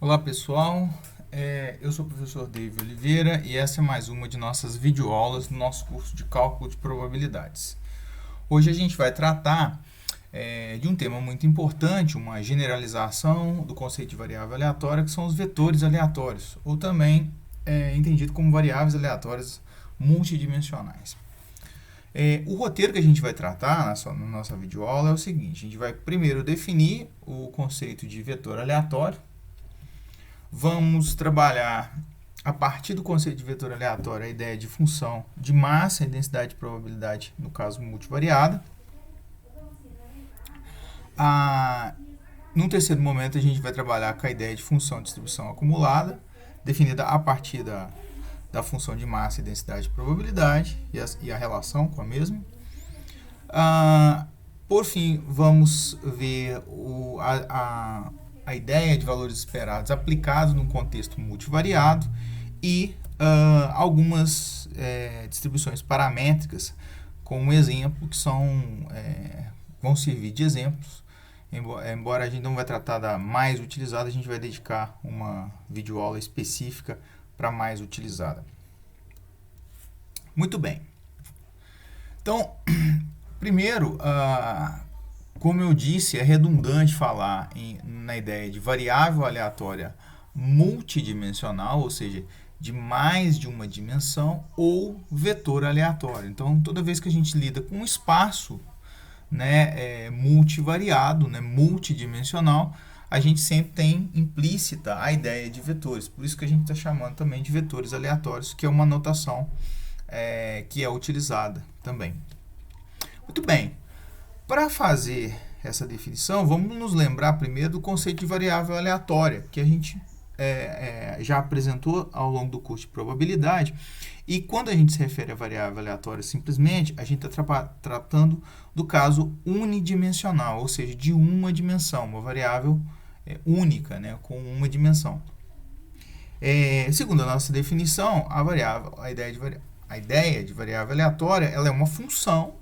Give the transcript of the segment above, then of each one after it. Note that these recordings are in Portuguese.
Olá pessoal, eu sou o professor David Oliveira e essa é mais uma de nossas videoaulas do nosso curso de Cálculo de Probabilidades. Hoje a gente vai tratar de um tema muito importante, uma generalização do conceito de variável aleatória, que são os vetores aleatórios, ou também entendido como variáveis aleatórias multidimensionais. O roteiro que a gente vai tratar na nossa videoaula é o seguinte: a gente vai primeiro definir o conceito de vetor aleatório. Vamos trabalhar, a partir do conceito de vetor aleatório, a ideia de função de massa e densidade de probabilidade, no caso multivariada. Num terceiro momento, a gente vai trabalhar com a ideia de função de distribuição acumulada, definida a partir da função de massa e densidade de probabilidade e a relação com a mesma. Por fim, vamos ver a ideia de valores esperados aplicados num contexto multivariado e algumas distribuições paramétricas como exemplo, que vão servir de exemplos. Embora a gente não vai tratar da mais utilizada, a gente vai dedicar uma videoaula específica para a mais utilizada. Muito bem. Então, primeiro, como eu disse, é redundante falar na ideia de variável aleatória multidimensional, ou seja, de mais de uma dimensão, ou vetor aleatório. Então, toda vez que a gente lida com um espaço multivariado, multidimensional, a gente sempre tem implícita a ideia de vetores. Por isso que a gente está chamando também de vetores aleatórios, que é uma notação que é utilizada também. Muito bem. Para fazer essa definição, vamos nos lembrar primeiro do conceito de variável aleatória, que a gente já apresentou ao longo do curso de probabilidade. E quando a gente se refere a variável aleatória simplesmente, a gente está tratando do caso unidimensional, ou seja, de uma dimensão, uma variável única, com uma dimensão. Segundo a nossa definição, a ideia de variável aleatória ela é uma função,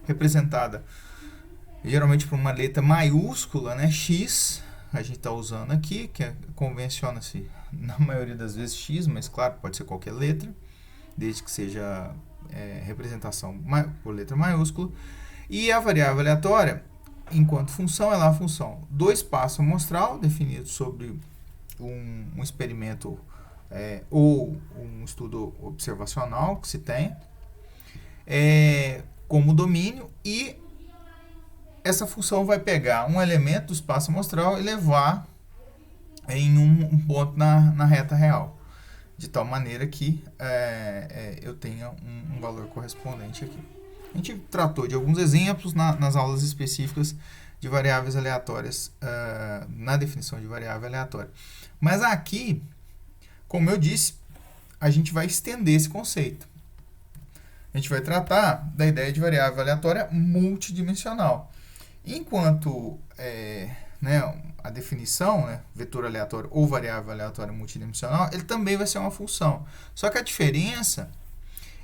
representada geralmente por uma letra maiúscula, x, a gente está usando aqui, que convenciona-se na maioria das vezes x, mas claro, pode ser qualquer letra, desde que seja representação por letra maiúscula. E a variável aleatória, enquanto função, ela é uma função do espaço amostral, definido sobre um experimento ou um estudo observacional que se tem, como domínio, e essa função vai pegar um elemento do espaço amostral e levar em um ponto na reta real, de tal maneira que eu tenha um valor correspondente aqui. A gente tratou de alguns exemplos nas aulas específicas de variáveis aleatórias, na definição de variável aleatória. Mas aqui, como eu disse, a gente vai estender esse conceito. A gente vai tratar da ideia de variável aleatória multidimensional. Enquanto a definição, vetor aleatório ou variável aleatória multidimensional, ele também vai ser uma função. Só que a diferença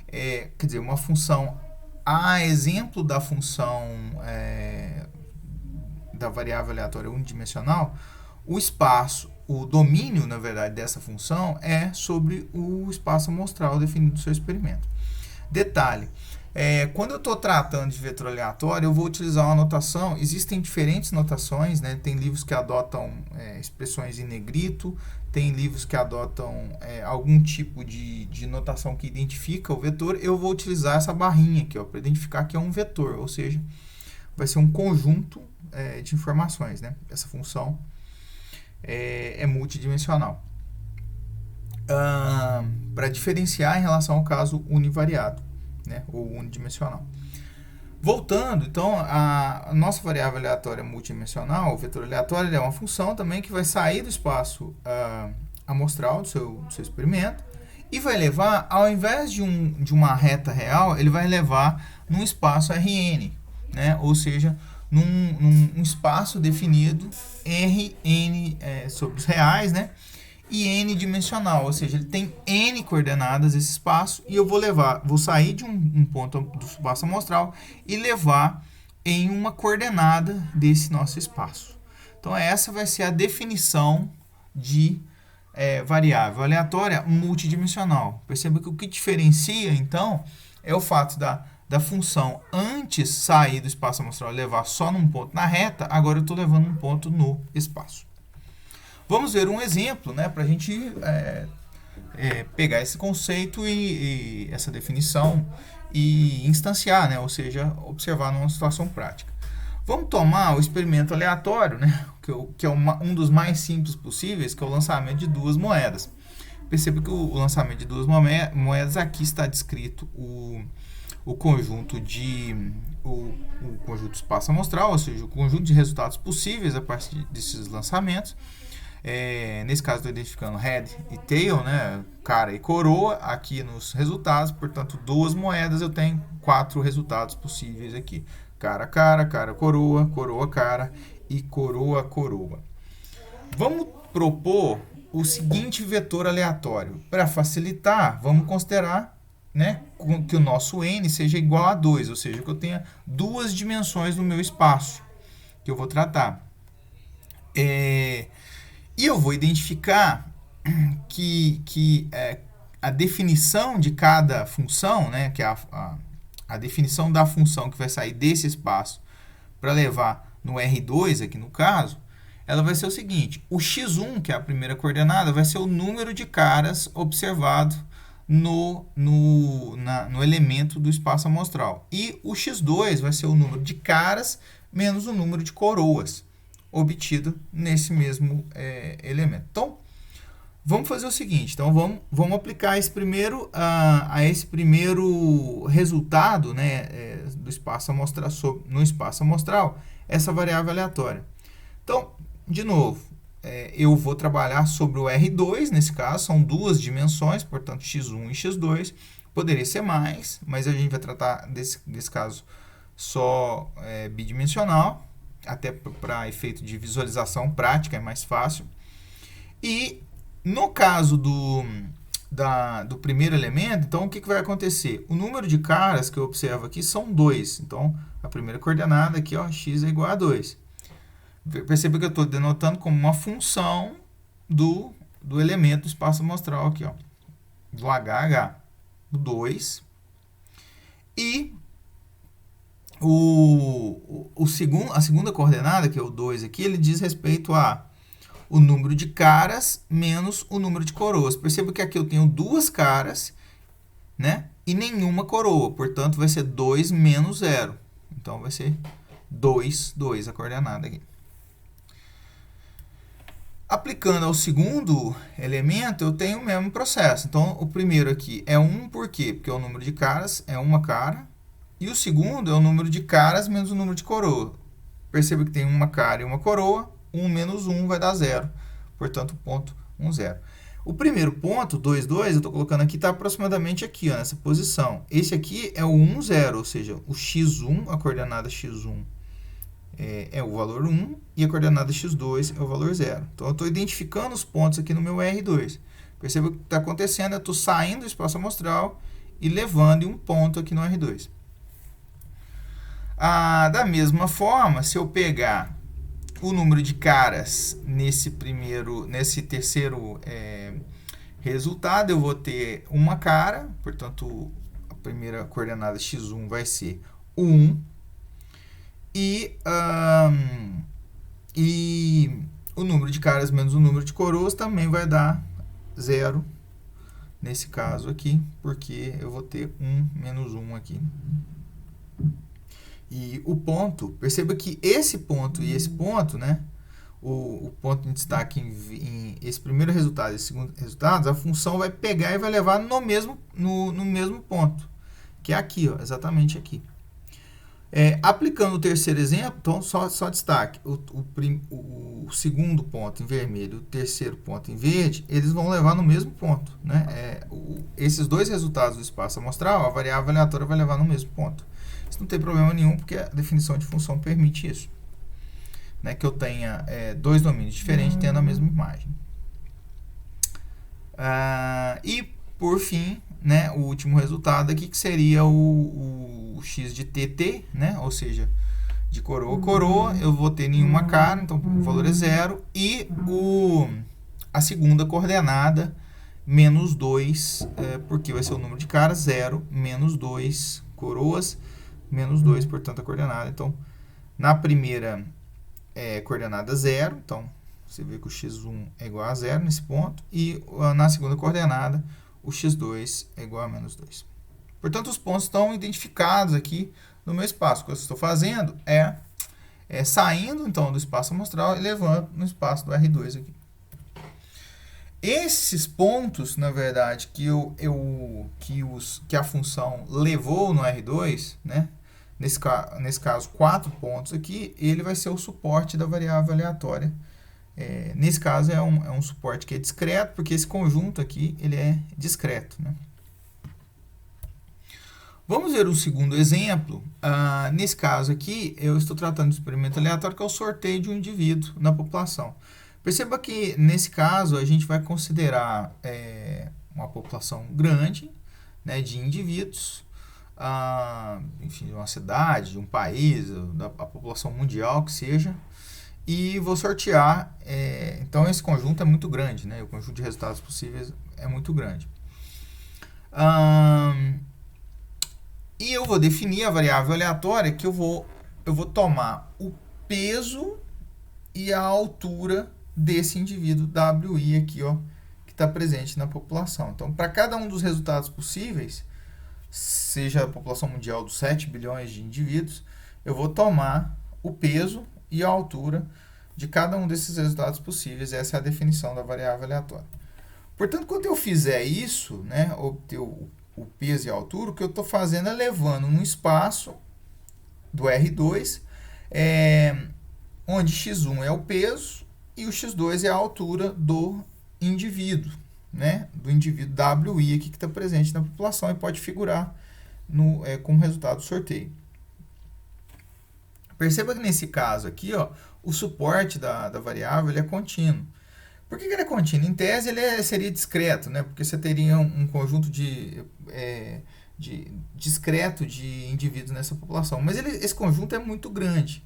quer dizer, uma função a exemplo da função da variável aleatória unidimensional, o domínio, na verdade, dessa função é sobre o espaço amostral definido no seu experimento. Detalhe, quando eu estou tratando de vetor aleatório, eu vou utilizar uma notação. Existem diferentes notações, tem livros que adotam expressões em negrito, tem livros que adotam algum tipo de notação que identifica o vetor. Eu vou utilizar essa barrinha aqui para identificar que é um vetor, ou seja, vai ser um conjunto de informações. Essa função é multidimensional. Para diferenciar em relação ao caso univariado, ou unidimensional. Voltando, então, a nossa variável aleatória multidimensional, o vetor aleatório, é uma função também que vai sair do espaço amostral do seu experimento e vai levar, ao invés de uma reta real, ele vai levar num espaço Rn, ou seja, num espaço definido Rn sobre os reais, e n dimensional, ou seja, ele tem n coordenadas esse espaço, e eu vou sair de um ponto do espaço amostral e levar em uma coordenada desse nosso espaço. Então essa vai ser a definição de variável aleatória multidimensional. Perceba que o que diferencia, então, é o fato da função antes sair do espaço amostral e levar só num ponto na reta, agora eu estou levando um ponto no espaço. Vamos ver um exemplo, né, para a gente pegar esse conceito e essa definição e instanciar, né, ou seja, observar numa situação prática. Vamos tomar o experimento aleatório, né, que é um dos mais simples possíveis, que é o lançamento de duas moedas. Perceba que o lançamento de duas moedas, aqui está descrito o conjunto o conjunto espaço amostral, ou seja, o conjunto de resultados possíveis a partir desses lançamentos. Nesse caso, estou identificando head e tail, né, cara e coroa, aqui nos resultados. Portanto, duas moedas, eu tenho 4 resultados possíveis aqui. Cara, cara, cara, coroa, coroa, cara e coroa, coroa. Vamos propor o seguinte vetor aleatório. Para facilitar, vamos considerar, né, que o nosso n seja igual a 2, ou seja, que eu tenha duas dimensões no meu espaço que eu vou tratar. E eu vou identificar que a definição de cada função, né, que é a definição da função que vai sair desse espaço para levar no R2, aqui no caso, ela vai ser o seguinte: o x1, que é a primeira coordenada, vai ser o número de caras observado no elemento do espaço amostral. E o x2 vai ser o número de caras menos o número de coroas obtido nesse mesmo elemento. Então, vamos fazer o seguinte. Então, vamos aplicar esse primeiro, a esse primeiro resultado, né, do espaço amostral, no espaço amostral, essa variável aleatória. Então, de novo, eu vou trabalhar sobre o R2, nesse caso, são duas dimensões, portanto, x1 e x2. Poderia ser mais, mas a gente vai tratar desse caso só bidimensional, até para efeito de visualização prática, é mais fácil. E no caso do primeiro elemento, então o que vai acontecer? O número de caras que eu observo aqui são 2. Então, a primeira coordenada aqui, ó, x é igual a 2. Perceba que eu estou denotando como uma função do elemento do espaço amostral aqui, ó, do HH, o 2. E a segunda coordenada, que é o 2 aqui, ele diz respeito a o número de caras menos o número de coroas. Perceba que aqui eu tenho duas caras, né, e nenhuma coroa. Portanto, vai ser 2 menos 0. Então, vai ser 2 a coordenada aqui. Aplicando ao segundo elemento, eu tenho o mesmo processo. Então, o primeiro aqui é 1, por quê? Porque o número de caras é uma cara. E o segundo é o número de caras menos o número de coroa. Perceba que tem uma cara e uma coroa. 1 menos 1 vai dar 0. Portanto, ponto 1, 0. O primeiro ponto, 2, 2, eu estou colocando aqui, está aproximadamente aqui, ó, nessa posição. Esse aqui é o 1, 0, ou seja, o x1, a coordenada x1 é o valor 1 e a coordenada x2 é o valor 0. Então, eu estou identificando os pontos aqui no meu R2. Perceba o que está acontecendo, eu estou saindo do espaço amostral e levando um ponto aqui no R2. Da mesma forma, se eu pegar o número de caras nesse terceiro resultado, eu vou ter uma cara, portanto, a primeira coordenada x1 vai ser 1, e o número de caras menos o número de coroas também vai dar 0, nesse caso aqui, porque eu vou ter 1 menos 1 aqui. E o ponto, perceba que esse ponto e esse ponto, né, o ponto de destaque em esse primeiro resultado e esse segundo resultado, a função vai pegar e vai levar no mesmo ponto, que é aqui, ó, exatamente aqui. Aplicando o terceiro exemplo, então, só destaque, o segundo ponto em vermelho e o terceiro ponto em verde, eles vão levar no mesmo ponto, né? Esses dois resultados do espaço amostral, a variável aleatória vai levar no mesmo ponto. Isso não tem problema nenhum, porque a definição de função permite isso, né? Que eu tenha dois domínios diferentes tendo a mesma imagem. E, por fim, né, o último resultado aqui, que seria o x de tt, né? Ou seja, de coroa a coroa, eu vou ter nenhuma cara, então o valor é 0. E a segunda coordenada menos 2, porque vai ser o número de caras, 0, menos 2 coroas, menos 2, portanto, a coordenada. Então, na primeira coordenada 0, então, você vê que o x1 é igual a 0 nesse ponto, e na segunda coordenada, o x2 é igual a menos 2. Portanto, os pontos estão identificados aqui no meu espaço. O que eu estou fazendo é saindo, então, do espaço amostral e levando no espaço do R2 aqui. Esses pontos, na verdade, que a função levou no R2, né? Nesse caso, 4 pontos aqui, ele vai ser o suporte da variável aleatória. Nesse caso, é um suporte que é discreto, porque esse conjunto aqui ele é discreto, né? Vamos ver um segundo exemplo. Nesse caso aqui, eu estou tratando de experimento aleatório, que é o sorteio de um indivíduo na população. Perceba que, nesse caso, a gente vai considerar uma população grande, né, de indivíduos, enfim, de uma cidade, de um país, a população mundial que seja, e vou sortear. Então, esse conjunto é muito grande, né, o conjunto de resultados possíveis é muito grande. E eu vou definir a variável aleatória que eu vou tomar o peso e a altura desse indivíduo WI aqui, ó, que está presente na população. Então, para cada um dos resultados possíveis, seja a população mundial dos 7 bilhões de indivíduos, eu vou tomar o peso e a altura de cada um desses resultados possíveis. Essa é a definição da variável aleatória. Portanto, quando eu fizer isso, né, obter o peso e a altura, o que eu estou fazendo é levando um espaço do R2, onde x1 é o peso e o x2 é a altura do indivíduo, né? Do indivíduo WI aqui que está presente na população e pode figurar como resultado do sorteio. Perceba que nesse caso aqui, ó, o suporte da variável ele é contínuo. Por que ele é contínuo? Em tese ele seria discreto, né? Porque você teria um conjunto discreto de indivíduos nessa população. Mas esse conjunto é muito grande,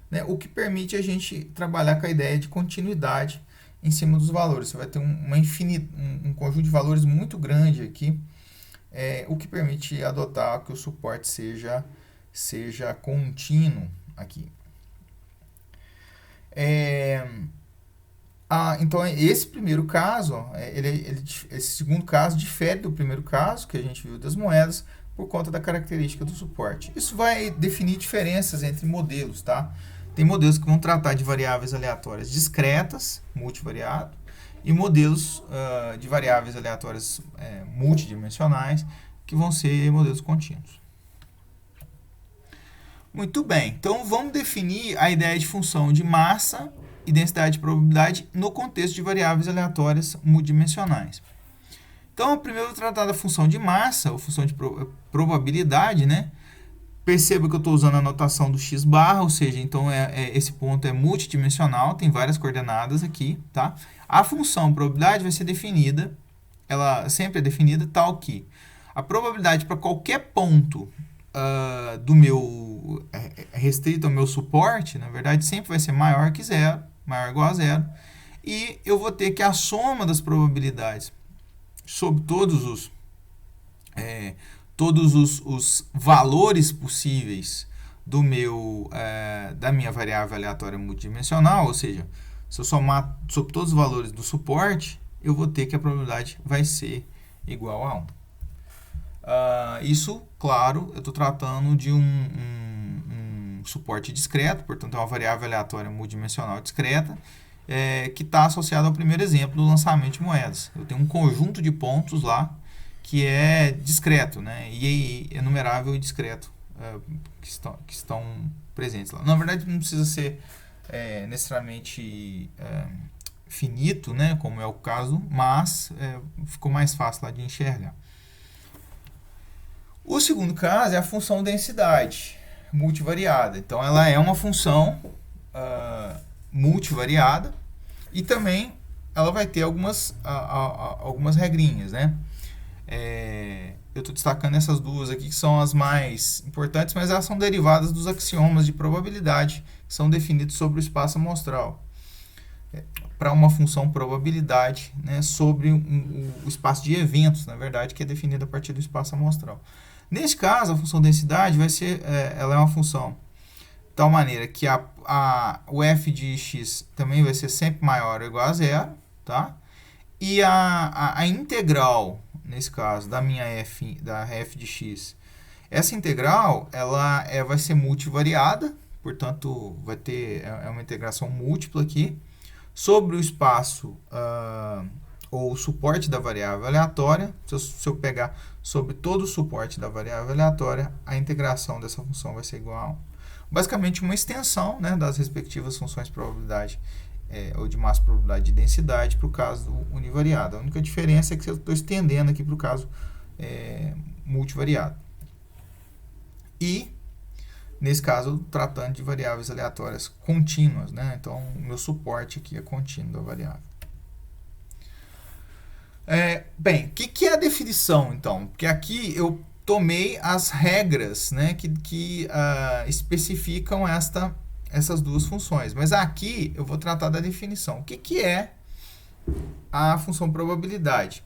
né? O que permite a gente trabalhar com a ideia de continuidade em cima dos valores. Você vai ter um conjunto de valores muito grande aqui, o que permite adotar que o suporte seja contínuo aqui. Então, esse primeiro caso, esse segundo caso difere do primeiro caso que a gente viu das moedas por conta da característica do suporte. Isso vai definir diferenças entre modelos, tá? Tem modelos que vão tratar de variáveis aleatórias discretas, multivariado, e modelos de variáveis aleatórias multidimensionais, que vão ser modelos contínuos. Muito bem, então vamos definir a ideia de função de massa e densidade de probabilidade no contexto de variáveis aleatórias multidimensionais. Então, primeiro eu vou tratar da função de massa, ou função de probabilidade, né? Perceba que eu estou usando a notação do x barra, ou seja, então esse ponto é multidimensional, tem várias coordenadas aqui, tá? A função probabilidade vai ser definida, ela sempre é definida tal que a probabilidade para qualquer ponto do meu restrito ao meu suporte, na verdade, sempre vai ser maior que zero, maior ou igual a zero, e eu vou ter que a soma das probabilidades sobre todos os valores possíveis da minha variável aleatória multidimensional, ou seja, se eu somar sobre todos os valores do suporte, eu vou ter que a probabilidade vai ser igual a 1. Isso, claro, eu estou tratando de um suporte discreto, portanto é uma variável aleatória multidimensional discreta, que está associada ao primeiro exemplo do lançamento de moedas. Eu tenho um conjunto de pontos lá que é discreto, né? E enumerável e discreto que estão presentes lá. Na verdade, não precisa ser necessariamente finito, né? Como é o caso, mas ficou mais fácil lá de enxergar. O segundo caso é a função densidade multivariada. Então, ela é uma função multivariada e também ela vai ter algumas regrinhas, né? Eu estou destacando essas duas aqui que são as mais importantes, mas elas são derivadas dos axiomas de probabilidade que são definidos sobre o espaço amostral. para uma função probabilidade, né, sobre o espaço de eventos, na verdade, que é definido a partir do espaço amostral. Neste caso, a função densidade vai ser, ela é uma função de tal maneira que o f de x também vai ser sempre maior ou igual a zero, tá? E a integral, nesse caso, da f de x, essa integral ela vai ser multivariada, portanto, vai ter uma integração múltipla aqui, sobre o espaço ou o suporte da variável aleatória. Se eu pegar sobre todo o suporte da variável aleatória, a integração dessa função vai ser igual a basicamente uma extensão, né, das respectivas funções de probabilidade ou de massa, probabilidade e densidade para o caso univariado. A única diferença é que eu estou estendendo aqui para o caso multivariado. E, nesse caso, tratando de variáveis aleatórias contínuas, né? Então, o meu suporte aqui é contínuo da variável. Bem, o que é a definição, então? Porque aqui eu tomei as regras, né, que especificam essas duas funções. Mas aqui eu vou tratar da definição. O que é a função probabilidade?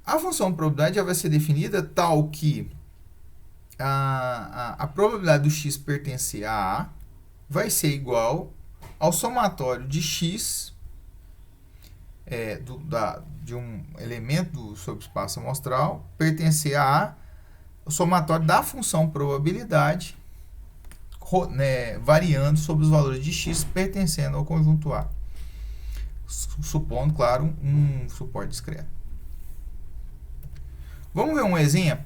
A função probabilidade já vai ser definida tal que a probabilidade do x pertencer a A vai ser igual ao somatório de x de um elemento sobre o espaço amostral pertencer a A, o somatório da função probabilidade, né, variando sobre os valores de x pertencendo ao conjunto A, supondo, claro, um suporte discreto. Vamos ver um exemplo?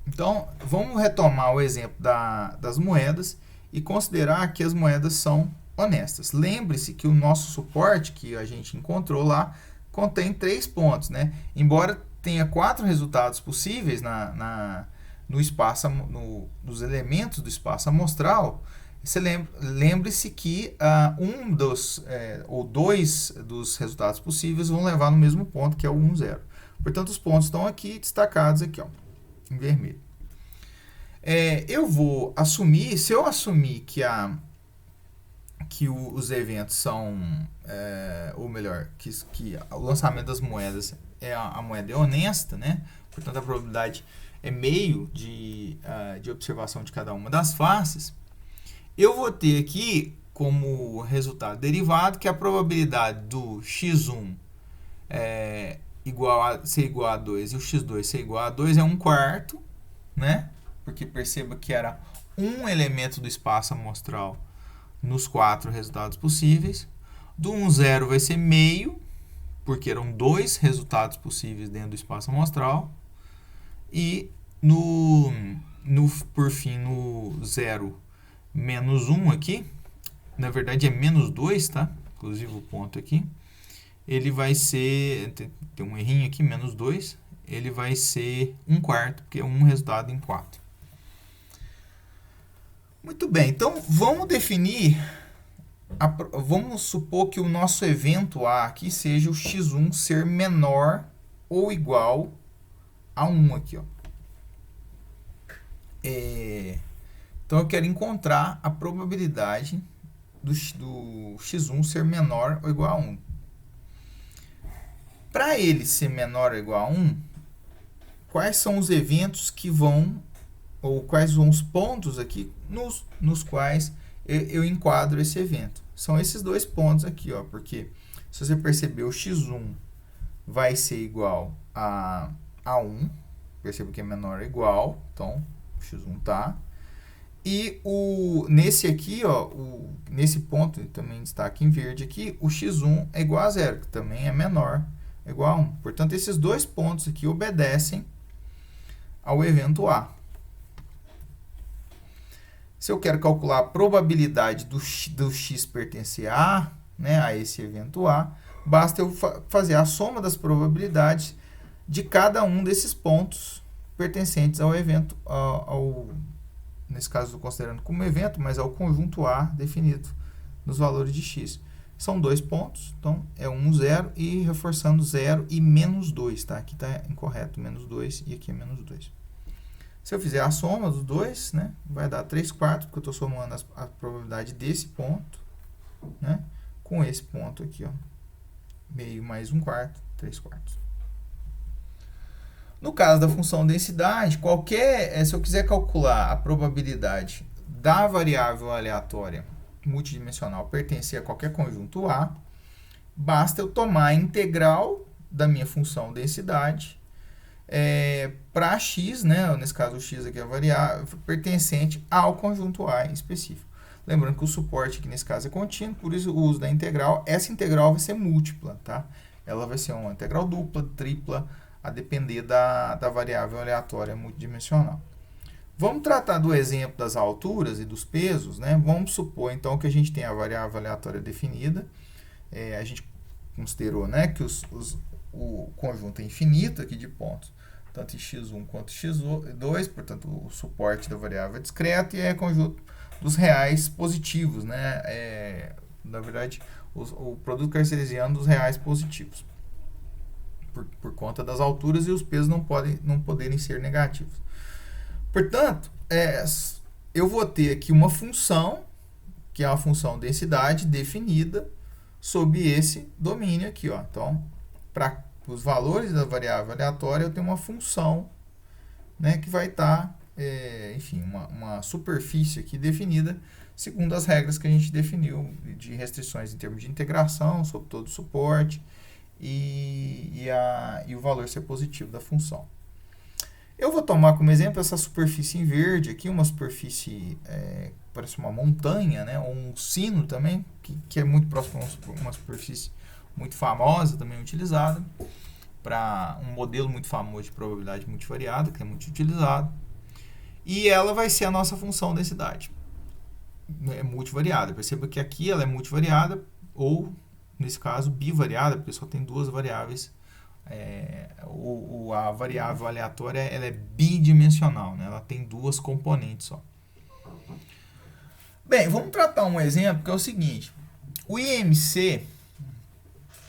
Então, vamos retomar o exemplo das moedas e considerar que as moedas são honestas. Lembre-se que o nosso suporte que a gente encontrou lá contém 3 pontos, né? Embora tenha 4 resultados possíveis no espaço, nos elementos do espaço amostral, lembre-se que ou dois dos resultados possíveis vão levar no mesmo ponto, que é o 1, 0. Portanto, os pontos estão aqui destacados aqui, ó, em vermelho. Eu vou assumir, se eu assumir que os eventos são, ou melhor, que o lançamento das moedas a moeda é honesta, né? Portanto, a probabilidade é meio de observação de cada uma das faces, eu vou ter aqui como resultado derivado que a probabilidade do x1 ser igual a 2 e o x2 ser igual a 2 é 1/4, né? Porque perceba que era um elemento do espaço amostral nos 4 resultados possíveis. Do 1, 0 vai ser meio, porque eram 2 resultados possíveis dentro do espaço amostral. E por fim, no 0, menos 1 aqui, na verdade é menos 2, tá? Inclusive o ponto aqui. Ele vai ser, tem um errinho aqui, menos 2, ele vai ser 1/4, porque é um resultado em 4. Muito bem, então vamos definir, vamos supor que o nosso evento A aqui seja o x1 ser menor ou igual a 1 aqui, ó. Então eu quero encontrar a probabilidade do x1 ser menor ou igual a 1. Para ele ser menor ou igual a 1, quais são os eventos que vão, ou quais são os pontos aqui nos quais eu enquadro esse evento? São esses 2 pontos aqui, ó, porque se você perceber, o x1 vai ser igual a 1, perceba que é menor ou igual, então o x1 tá. E nesse aqui, ó, nesse ponto, também destaque em verde aqui, o x1 é igual a 0, que também é menor ou igual a 1. Portanto, esses 2 pontos aqui obedecem ao evento A. Se eu quero calcular a probabilidade do x pertencer a A, né, a esse evento A, basta eu fazer a soma das probabilidades de cada um desses pontos pertencentes ao evento, nesse caso estou considerando como evento, mas ao conjunto A definido nos valores de x. São 2 pontos, então é 1, 0 e reforçando 0 e menos 2, tá? Aqui está incorreto, menos 2 e aqui é menos 2. Se eu fizer a soma dos dois, né, vai dar 3/4, porque eu estou somando a probabilidade desse ponto, né, com esse ponto aqui, ó, meio mais 1/4, 3/4. No caso da função densidade, se eu quiser calcular a probabilidade da variável aleatória multidimensional pertencer a qualquer conjunto A, basta eu tomar a integral da minha função densidade para x, né? Nesse caso o x aqui é a variável pertencente ao conjunto A em específico. Lembrando que o suporte aqui nesse caso é contínuo, por isso o uso da integral. Essa integral vai ser múltipla, tá? Ela vai ser uma integral dupla, tripla, a depender da variável aleatória multidimensional. Vamos tratar do exemplo das alturas e dos pesos, né? Vamos supor, então, que a gente tem a variável aleatória definida. A gente considerou, né, que o conjunto é infinito aqui de pontos, tanto em x1 quanto em x2, portanto, o suporte da variável é discreto e é conjunto dos reais positivos, né? Na verdade, o produto cartesiano dos reais positivos. Por conta das alturas e os pesos não poderem ser negativos. Portanto, eu vou ter aqui uma função, que é uma função densidade definida sob esse domínio aqui, ó. Então, para os valores da variável aleatória, eu tenho uma função, né, que vai estar, enfim, uma superfície aqui definida segundo as regras que a gente definiu de restrições em termos de integração sobre todo o suporte, e o valor ser positivo da função. Eu vou tomar como exemplo essa superfície em verde aqui, uma superfície, parece uma montanha, né, ou um sino também, que é muito próximo a uma superfície muito famosa, também utilizada, para um modelo muito famoso de probabilidade multivariada, que é muito utilizado. E ela vai ser a nossa função densidade. É multivariada. Perceba que aqui ela é multivariada, ou nesse caso, bivariada, porque só tem duas variáveis. A variável aleatória ela é bidimensional, né? Ela tem duas componentes só. Bem, vamos tratar um exemplo que é o seguinte. O IMC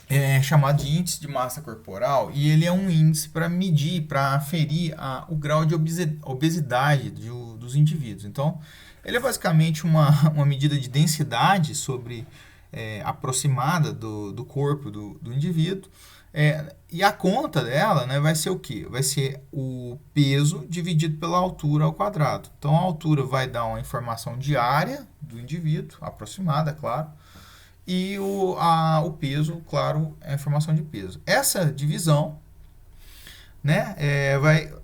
é chamado de índice de massa corporal e ele é um índice para medir, para aferir o grau de obesidade dos indivíduos. Então, ele é basicamente uma medida de densidade aproximada do corpo do indivíduo. E a conta dela, né, vai ser o quê? Vai ser o peso dividido pela altura ao quadrado. Então, a altura vai dar uma informação diária do indivíduo, aproximada, claro. E o peso, claro, é a informação de peso. Essa divisão, né,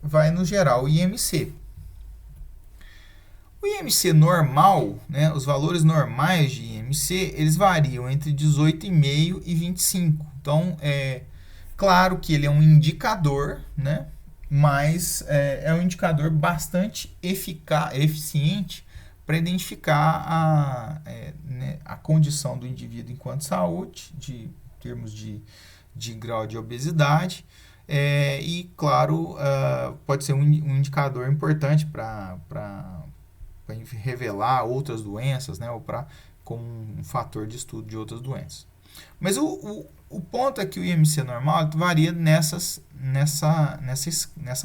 vai nos gerar o IMC. O IMC normal, né, os valores normais de IMC, eles variam entre 18,5 e 25. Então, claro que ele é um indicador, né, mas é um indicador bastante eficiente para identificar a condição do indivíduo enquanto saúde, em termos de grau de obesidade, e, claro, pode ser um indicador importante para revelar outras doenças, né, ou como um fator de estudo de outras doenças. Mas o ponto é que o IMC normal varia nessa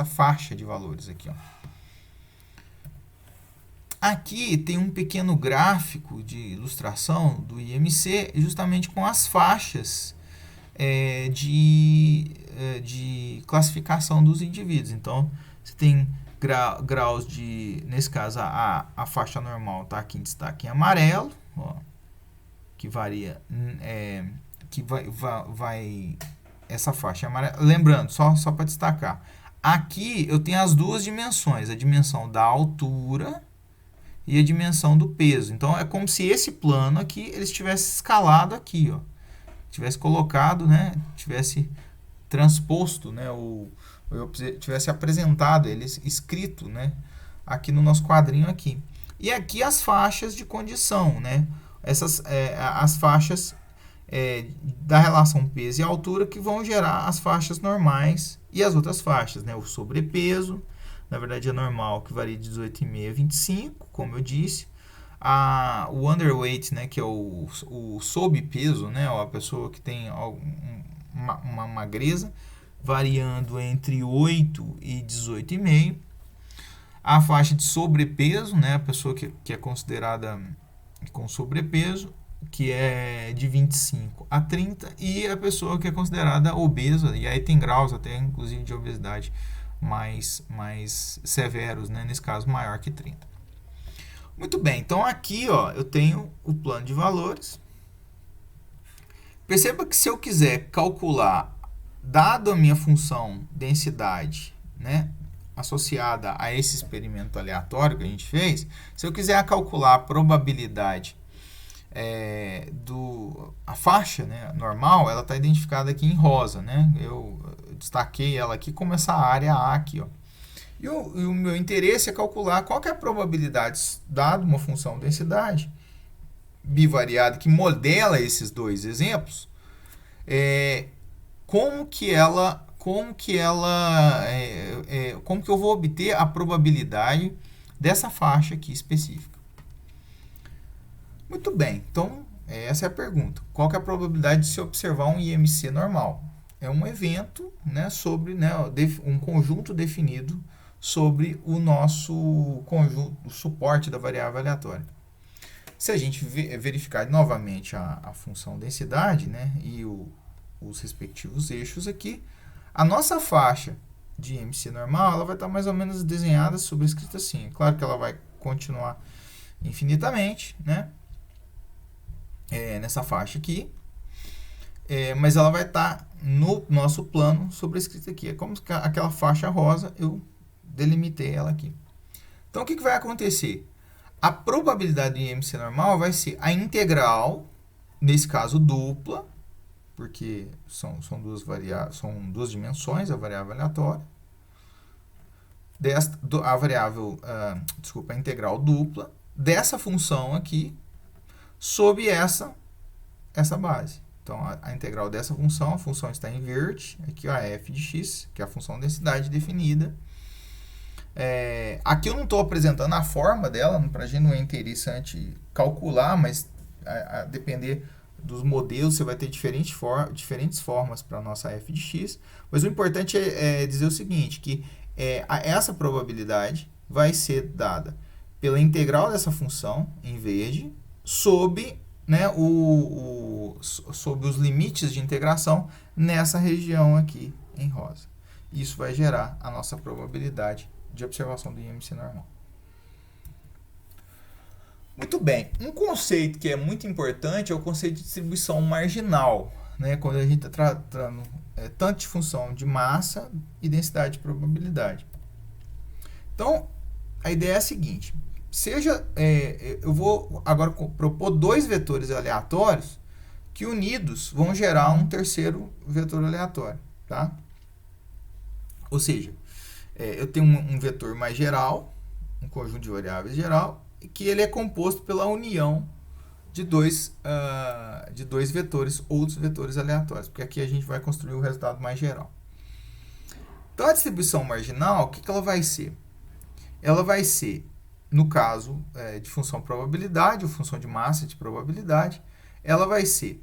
faixa de valores aqui, ó. Aqui tem um pequeno gráfico de ilustração do IMC, justamente com as faixas de classificação dos indivíduos. Então, você tem graus nesse caso, a faixa normal está aqui em destaque em amarelo, ó, que varia, que vai essa faixa amarela. Lembrando, só para destacar, aqui eu tenho as duas dimensões, a dimensão da altura e a dimensão do peso. Então, é como se esse plano aqui, ele estivesse escalado aqui, ó. Tivesse colocado, né, tivesse transposto, né, eu tivesse apresentado ele escrito, né, aqui no nosso quadrinho aqui. E aqui as faixas de condição, né, as faixas da relação peso e altura que vão gerar as faixas normais e as outras faixas, né, o sobrepeso, na verdade é normal, que varia de 18,5 a 25, como eu disse. O underweight, né, que é o sobrepeso, né, a pessoa que tem uma magreza, variando entre 8 e 18,5. A faixa de sobrepeso, né, a pessoa que é considerada com sobrepeso. que é de 25 a 30, e a pessoa que é considerada obesa, e aí tem graus até inclusive de obesidade mais severos, né? Nesse caso maior que 30. Muito bem, então aqui ó, eu tenho o plano de valores. Perceba que se eu quiser calcular, dado a minha função densidade, né, associada a esse experimento aleatório que a gente fez, se eu quiser calcular a probabilidade a faixa, né, normal, ela está identificada aqui em rosa, né? Eu destaquei ela aqui como essa área A aqui, ó. E o meu interesse é calcular qual que é a probabilidade, dado uma função densidade bivariada que modela esses dois exemplos, como que eu vou obter a probabilidade dessa faixa aqui específica. Muito bem, então essa é a pergunta. Qual que é a probabilidade de se observar um IMC normal? É um evento, né, sobre, né, um conjunto definido sobre o nosso conjunto, o suporte da variável aleatória. Se a gente verificar novamente a função densidade, né, e os respectivos eixos aqui, a nossa faixa de IMC normal ela vai estar mais ou menos desenhada, sobrescrita assim. Claro que ela vai continuar infinitamente, né, nessa faixa aqui, mas ela vai estar no nosso plano sobrescrita aqui. É como se aquela faixa rosa, eu delimitei ela aqui. Então, o que vai acontecer? A probabilidade de IMC normal vai ser a integral, nesse caso dupla, porque são duas dimensões, a variável aleatória, a integral dupla dessa função aqui sob essa base. Então, a integral dessa função, a função está em verde, aqui a f de x, que é a função densidade definida. Aqui eu não estou apresentando a forma dela, para a gente não é interessante calcular, mas a depender dos modelos, você vai ter diferentes formas para a nossa f de x. Mas o importante é dizer o seguinte, que essa probabilidade vai ser dada pela integral dessa função, em verde, sob, né, sob os limites de integração nessa região aqui em rosa. Isso vai gerar a nossa probabilidade de observação do IMC normal. Muito bem, um conceito que é muito importante é o conceito de distribuição marginal, né, quando a gente está tratando tanto de função de massa e densidade de probabilidade. Então, a ideia é a seguinte, eu vou agora propor dois vetores aleatórios que unidos vão gerar um terceiro vetor aleatório, tá? Ou seja, eu tenho um vetor mais geral, um conjunto de variáveis geral, que ele é composto pela união de dois vetores, outros vetores aleatórios, porque aqui a gente vai construir o resultado mais geral. Então, a distribuição marginal, o que ela vai ser? Ela vai ser, no caso de função probabilidade, ou função de massa de probabilidade, ela vai ser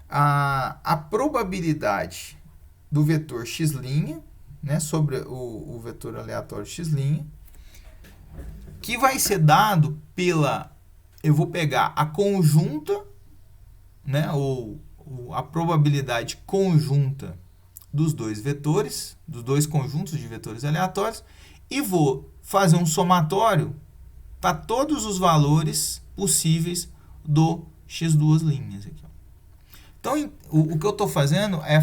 a probabilidade do vetor x', né, sobre o vetor aleatório x', que vai ser dado eu vou pegar a conjunta, né, ou a probabilidade conjunta dos dois vetores, dos dois conjuntos de vetores aleatórios, e vou fazer um somatório para todos os valores possíveis do x2'. Aqui. Então, o que eu estou fazendo é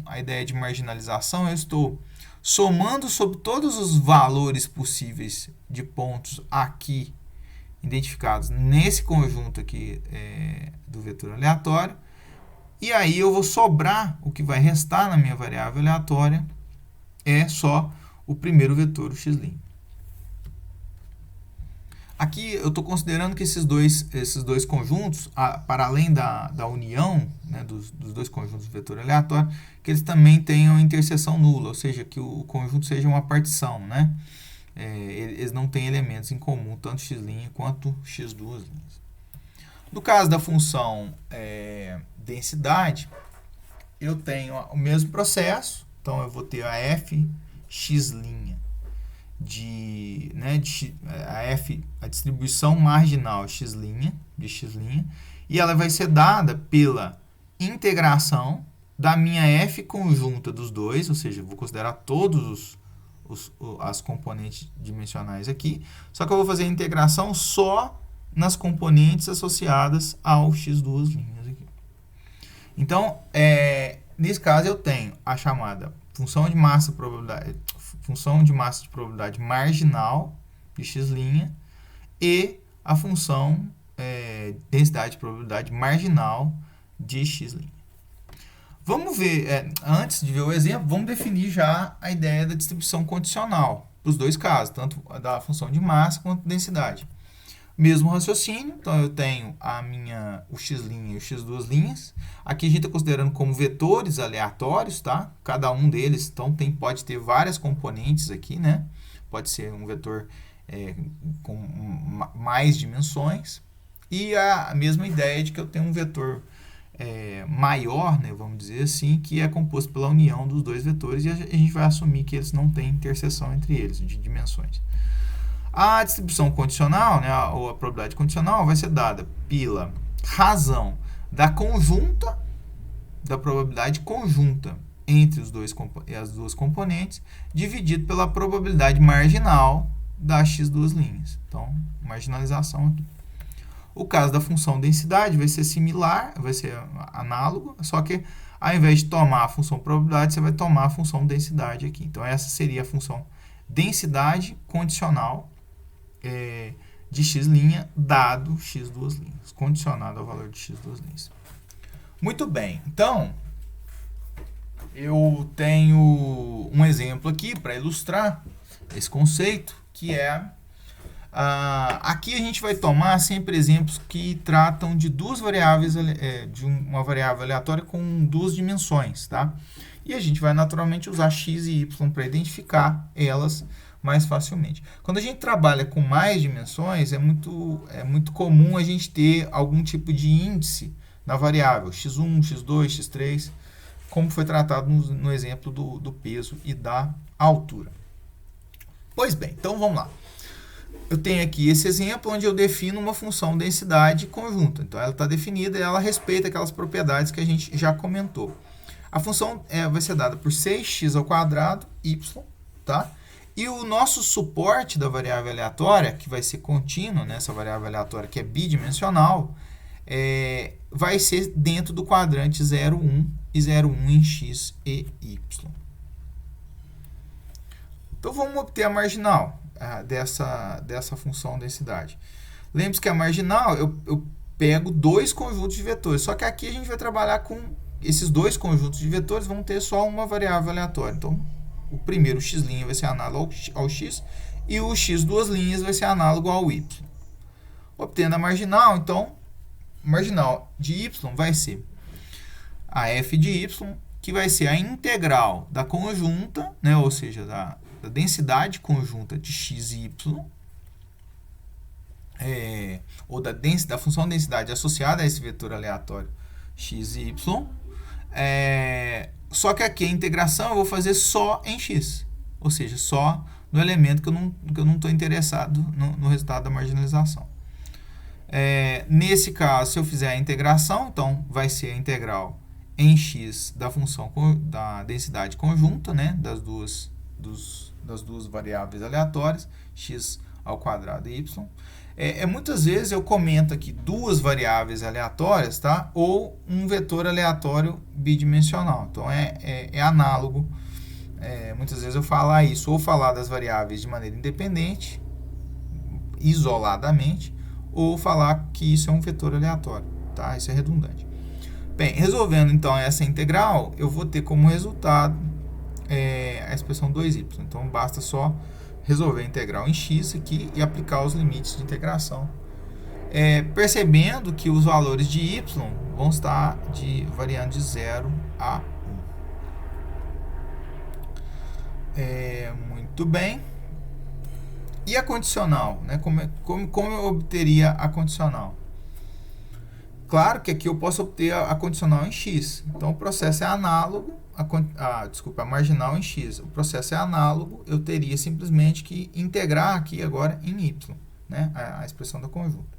a ideia de marginalização, eu estou somando sobre todos os valores possíveis de pontos aqui identificados nesse conjunto aqui do vetor aleatório, e aí eu vou sobrar, o que vai restar na minha variável aleatória é só o primeiro vetor, o x'. Aqui eu estou considerando que esses dois conjuntos, para além da união, né, dos dois conjuntos de vetor aleatório, que eles também tenham interseção nula, ou seja, que o conjunto seja uma partição, né? Eles não têm elementos em comum, tanto x' quanto x2'. No caso da função densidade, eu tenho o mesmo processo, então eu vou ter a fx', a distribuição marginal de x', E ela vai ser dada pela integração da minha f conjunta dos dois, ou seja, eu vou considerar todos as componentes dimensionais aqui, só que eu vou fazer a integração só nas componentes associadas ao x duas linhas aqui. Então, nesse caso eu tenho a chamada função de massa de probabilidade marginal de x' e a função densidade de probabilidade marginal de x'. Vamos ver, antes de ver o exemplo, vamos definir já a ideia da distribuição condicional para os dois casos, tanto da função de massa quanto densidade. Mesmo raciocínio, então eu tenho o x' e o x duas linhas. Aqui a gente está considerando como vetores aleatórios, tá? Cada um deles, então pode ter várias componentes aqui, né? Pode ser um vetor com mais dimensões. E a mesma ideia de que eu tenho um vetor maior, né, vamos dizer assim, que é composto pela união dos dois vetores, e a gente vai assumir que eles não têm interseção entre eles, de dimensões. A distribuição condicional, né, ou a probabilidade condicional, vai ser dada pela razão da conjunta, da probabilidade conjunta entre as duas componentes, dividido pela probabilidade marginal das x duas linhas. Então, marginalização aqui. O caso da função densidade vai ser similar, vai ser análogo, só que ao invés de tomar a função probabilidade, você vai tomar a função densidade aqui. Então, essa seria a função densidade condicional de x' dado x duas linhas, condicionado ao valor de x duas linhas. Muito bem, então, eu tenho um exemplo aqui para ilustrar esse conceito, que aqui a gente vai tomar sempre exemplos que tratam de duas variáveis, de uma variável aleatória com duas dimensões, tá? E a gente vai naturalmente usar x e y para identificar elas mais facilmente. Quando a gente trabalha com mais dimensões, é muito comum a gente ter algum tipo de índice na variável, x1, x2, x3, como foi tratado no exemplo do peso e da altura. Pois bem, então vamos lá. Eu tenho aqui esse exemplo onde eu defino uma função densidade conjunta. Então, ela está definida e ela respeita aquelas propriedades que a gente já comentou. A função vai ser dada por 6x² y, tá? E o nosso suporte da variável aleatória, que vai ser contínuo, né? Essa variável aleatória que é bidimensional, vai ser dentro do quadrante 0, 1 e 0, 1 em x e y. Então, vamos obter a marginal dessa função densidade. Lembre-se que a marginal, eu pego dois conjuntos de vetores, só que aqui a gente vai trabalhar com esses dois conjuntos de vetores, vão ter só uma variável aleatória. Então, o primeiro x' vai ser análogo ao x, e o x duas linhas vai ser análogo ao y. Obtendo a marginal, então, marginal de y vai ser a f de y, que vai ser a integral da conjunta, né, ou seja, da densidade conjunta de x e y, ou da função densidade associada a esse vetor aleatório x e y, só que aqui a integração eu vou fazer só em x, ou seja, só no elemento que eu não estou interessado no resultado da marginalização. Nesse caso, se eu fizer a integração, então vai ser a integral em x da função da densidade conjunta, né, das duas variáveis aleatórias, x² e y. Muitas vezes eu comento aqui duas variáveis aleatórias, tá? Ou um vetor aleatório bidimensional. Então, é análogo. Muitas vezes eu falar isso, ou falar das variáveis de maneira independente, isoladamente, ou falar que isso é um vetor aleatório, tá? Isso é redundante. Bem, resolvendo então essa integral, eu vou ter como resultado a expressão 2y. Então, basta só resolver a integral em x aqui e aplicar os limites de integração. Percebendo que os valores de y vão estar variando de 0 a 1. Muito bem. E a condicional? Né? Como eu obteria a condicional? Claro que aqui eu posso obter a condicional em x. Então, o processo é análogo. A marginal em x. O processo é análogo. Eu teria simplesmente que integrar aqui agora em y, né? A expressão da conjunta.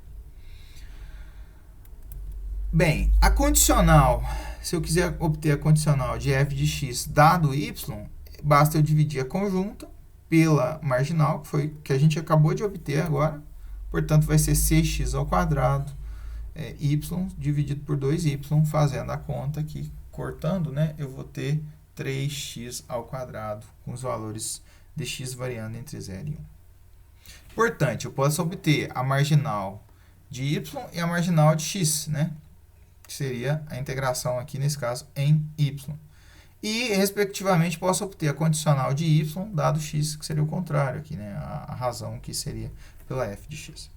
Bem, a condicional, se eu quiser obter a condicional de f de x dado y, basta eu dividir a conjunta pela marginal, que foi que a gente acabou de obter agora. Portanto, vai ser cx ao quadrado y dividido por 2y, fazendo a conta aqui, cortando, né? Eu vou ter 3x ao quadrado, com os valores de x variando entre 0 e 1. Importante, eu posso obter a marginal de y e a marginal de x, né? Que seria a integração aqui, nesse caso, em y. E, respectivamente, posso obter a condicional de y dado x, que seria o contrário aqui, né? A razão que seria pela f de x.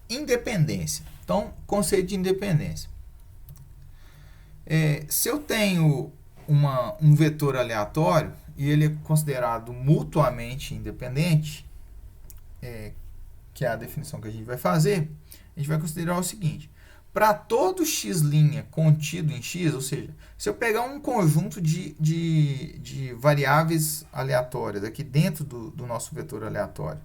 Independência. Então, conceito de independência. Se eu tenho um vetor aleatório e ele é considerado mutuamente independente, que é a definição que a gente vai fazer, a gente vai considerar o seguinte: para todo x' contido em x, ou seja, se eu pegar um conjunto de variáveis aleatórias aqui dentro do nosso vetor aleatório,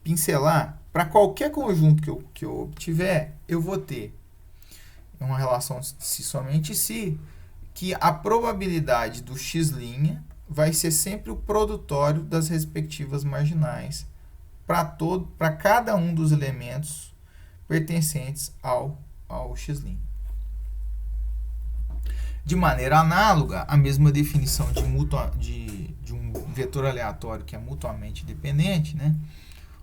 pincelar, para qualquer conjunto que eu obtiver, eu vou ter uma relação se somente se, que a probabilidade do x' vai ser sempre o produtório das respectivas marginais para cada um dos elementos pertencentes ao x'. De maneira análoga, a mesma definição de um vetor aleatório que é mutuamente dependente, né?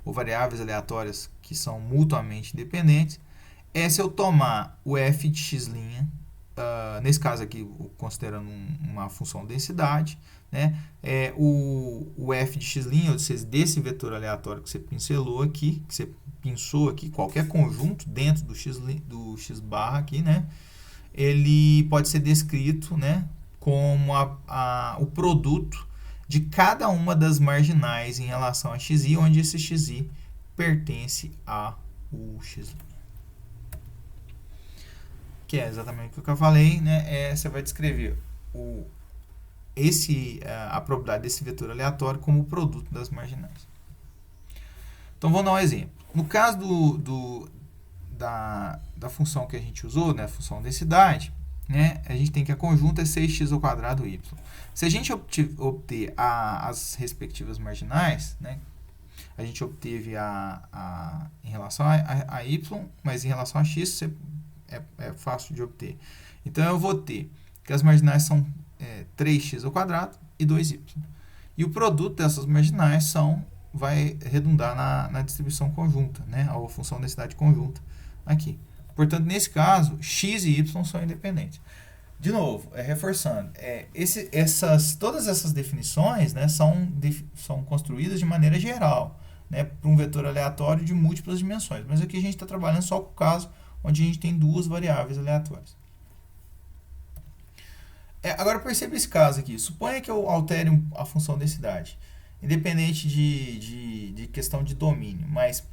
Ou variáveis aleatórias que são mutuamente dependentes, é se eu tomar o f de x', nesse caso aqui, considerando uma função densidade, né? O f de x', ou seja, desse vetor aleatório que você pincelou aqui, que você pensou aqui, qualquer conjunto dentro do x barra aqui, né? Ele pode ser descrito, né, como o produto de cada uma das marginais em relação a xi, onde esse xi pertence ao x'. Que é exatamente o que eu falei, né? Você vai descrever a probabilidade desse vetor aleatório como o produto das marginais. Então, vamos dar um exemplo. No caso da função que a gente usou, né, a função densidade, né, a gente tem que a conjunta é 6x ao quadrado y. Se a gente obter as respectivas marginais, né, a gente obteve em relação a y, mas em relação a x é fácil de obter. Então, eu vou ter que as marginais são 3x ao quadrado e 2y. E o produto dessas marginais vai redundar na distribuição conjunta, né, a função densidade conjunta aqui. Portanto, nesse caso, x e y são independentes. De novo, reforçando, todas essas definições, né, são construídas de maneira geral, né, para um vetor aleatório de múltiplas dimensões. Mas aqui a gente está trabalhando só com o caso onde a gente tem duas variáveis aleatórias. Agora, perceba esse caso aqui. Suponha que eu altere a função densidade, independente de questão de domínio, mas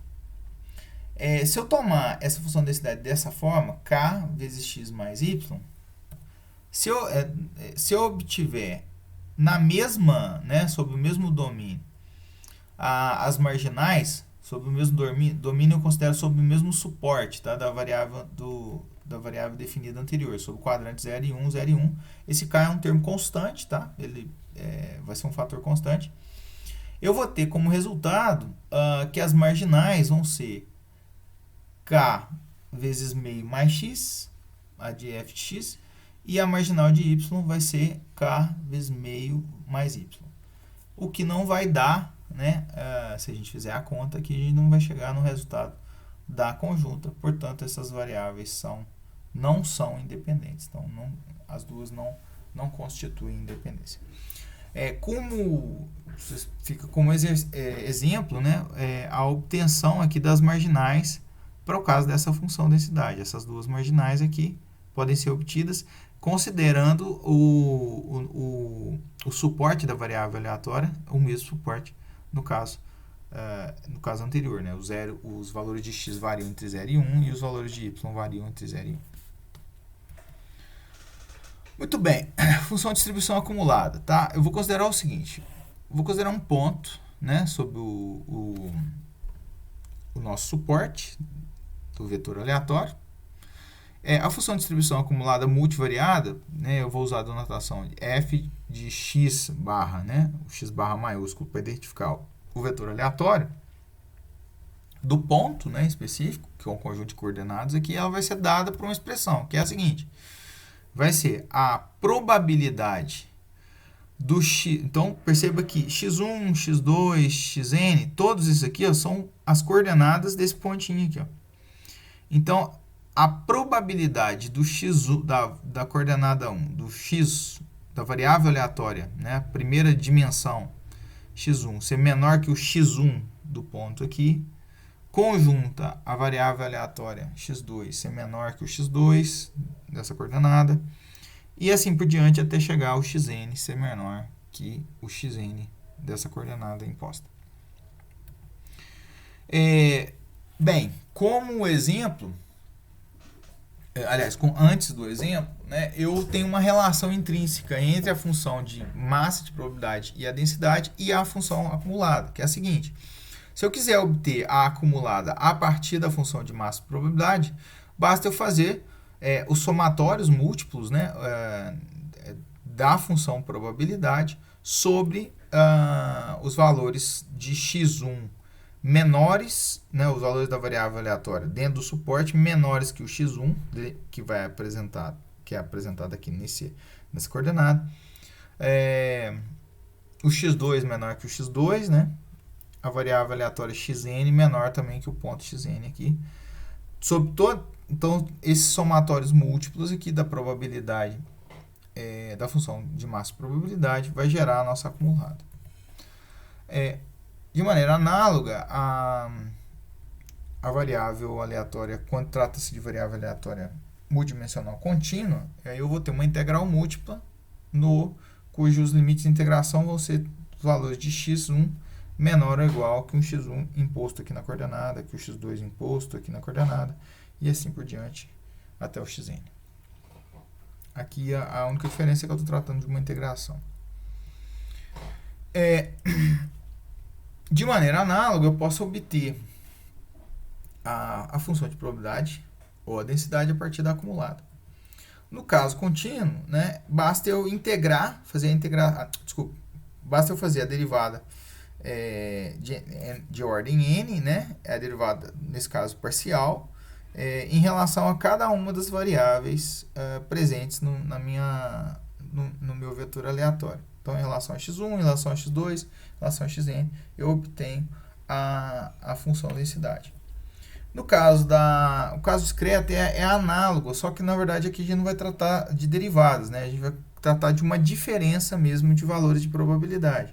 se eu tomar essa função densidade dessa forma, k vezes x mais y, se eu obtiver sob o mesmo domínio, as marginais, sob o mesmo domínio eu considero sob o mesmo suporte, tá, da variável definida anterior, sob o quadrante 0 e 1, 0 e 1. Esse k é um termo constante, tá? Ele vai ser um fator constante. Eu vou ter como resultado que as marginais vão ser k vezes meio mais x, a de f de x, e a marginal de y vai ser k vezes meio mais y. O que não vai dar, né, se a gente fizer a conta aqui, a gente não vai chegar no resultado da conjunta. Portanto, essas variáveis não são independentes. Então, as duas não constituem independência. Fica como exemplo, né, a obtenção aqui das marginais para o caso dessa função densidade. Essas duas marginais aqui podem ser obtidas considerando o suporte da variável aleatória, o mesmo suporte no caso anterior, né? Os valores de x variam entre 0 e 1 e os valores de y variam entre 0 e 1. Muito bem, função de distribuição acumulada, tá? Eu vou considerar o seguinte, vou considerar um ponto, né, sobre o nosso suporte do vetor aleatório. A função de distribuição acumulada multivariada, né, eu vou usar a notação de f de x barra, né, o x barra maiúsculo para identificar o vetor aleatório do ponto, né, específico, que é um conjunto de coordenadas aqui, ela vai ser dada por uma expressão, que é a seguinte: vai ser a probabilidade do x. Então, perceba que x1, x2, xn, todos isso aqui, ó, são as coordenadas desse pontinho aqui, ó. Então, a probabilidade do x1, da coordenada 1, do x, da variável aleatória, né, a primeira dimensão, x1, ser menor que o x1 do ponto aqui, conjunta a variável aleatória x2 ser menor que o x2 dessa coordenada, e assim por diante até chegar ao xn ser menor que o xn dessa coordenada imposta. Bem, como exemplo, aliás, antes do exemplo, né, eu tenho uma relação intrínseca entre a função de massa de probabilidade e a densidade e a função acumulada, que é a seguinte: se eu quiser obter a acumulada a partir da função de massa de probabilidade, basta eu fazer os somatórios múltiplos, né, da função probabilidade sobre os valores de x1 menores, né, os valores da variável aleatória dentro do suporte menores que o x1, que vai apresentar, que é apresentado aqui nessa coordenada, o x2 menor que o x2, né, a variável aleatória xn menor também que o ponto xn aqui, sobre então esses somatórios múltiplos aqui da probabilidade da função de massa de probabilidade vai gerar a nossa acumulada. De maneira análoga, a variável aleatória, quando trata-se de variável aleatória multidimensional contínua, aí eu vou ter uma integral múltipla cujos limites de integração vão ser os valores de x1 menor ou igual que um x1 imposto aqui na coordenada, que o x2 imposto aqui na coordenada, e assim por diante até o xn. Aqui a única diferença é que eu estou tratando de uma integração. De maneira análoga, eu posso obter a função de probabilidade ou a densidade a partir da acumulada. No caso contínuo, né, basta eu basta eu fazer a derivada de ordem n, né, é a derivada, nesse caso, parcial, em relação a cada uma das variáveis presentes no meu vetor aleatório. Então, em relação a x1, em relação a x2, em relação a xn, eu obtenho a função densidade. No caso o caso discreto é análogo, só que na verdade aqui a gente não vai tratar de derivadas, né? A gente vai tratar de uma diferença mesmo de valores de probabilidade.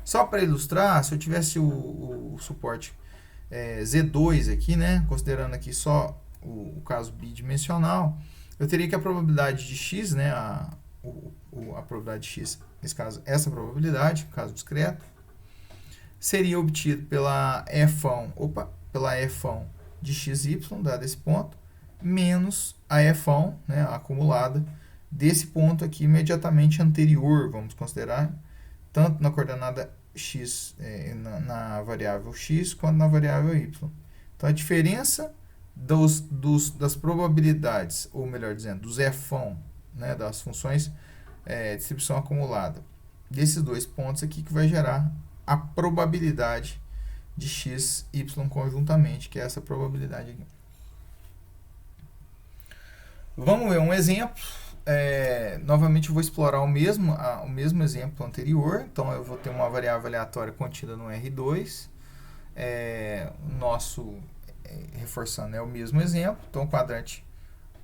Só para ilustrar, se eu tivesse o suporte Z2 aqui, né? Considerando aqui só o caso bidimensional, eu teria que a probabilidade de x, né? A probabilidade de x, nesse caso, essa probabilidade, no caso discreto, seria obtida pela Fão de xy, dado esse ponto, menos a Fão, né, a acumulada, desse ponto aqui imediatamente anterior, vamos considerar, tanto na coordenada x, na variável x, quanto na variável y. Então, a diferença das probabilidades, ou melhor dizendo, dos Fão, né, das funções de distribuição acumulada, desses dois pontos aqui, que vai gerar a probabilidade de x, y conjuntamente, que é essa probabilidade aqui. Vamos ver um exemplo. Novamente eu vou explorar o mesmo exemplo anterior. Então eu vou ter uma variável aleatória contida no R2. Reforçando, é o mesmo exemplo. Então o quadrante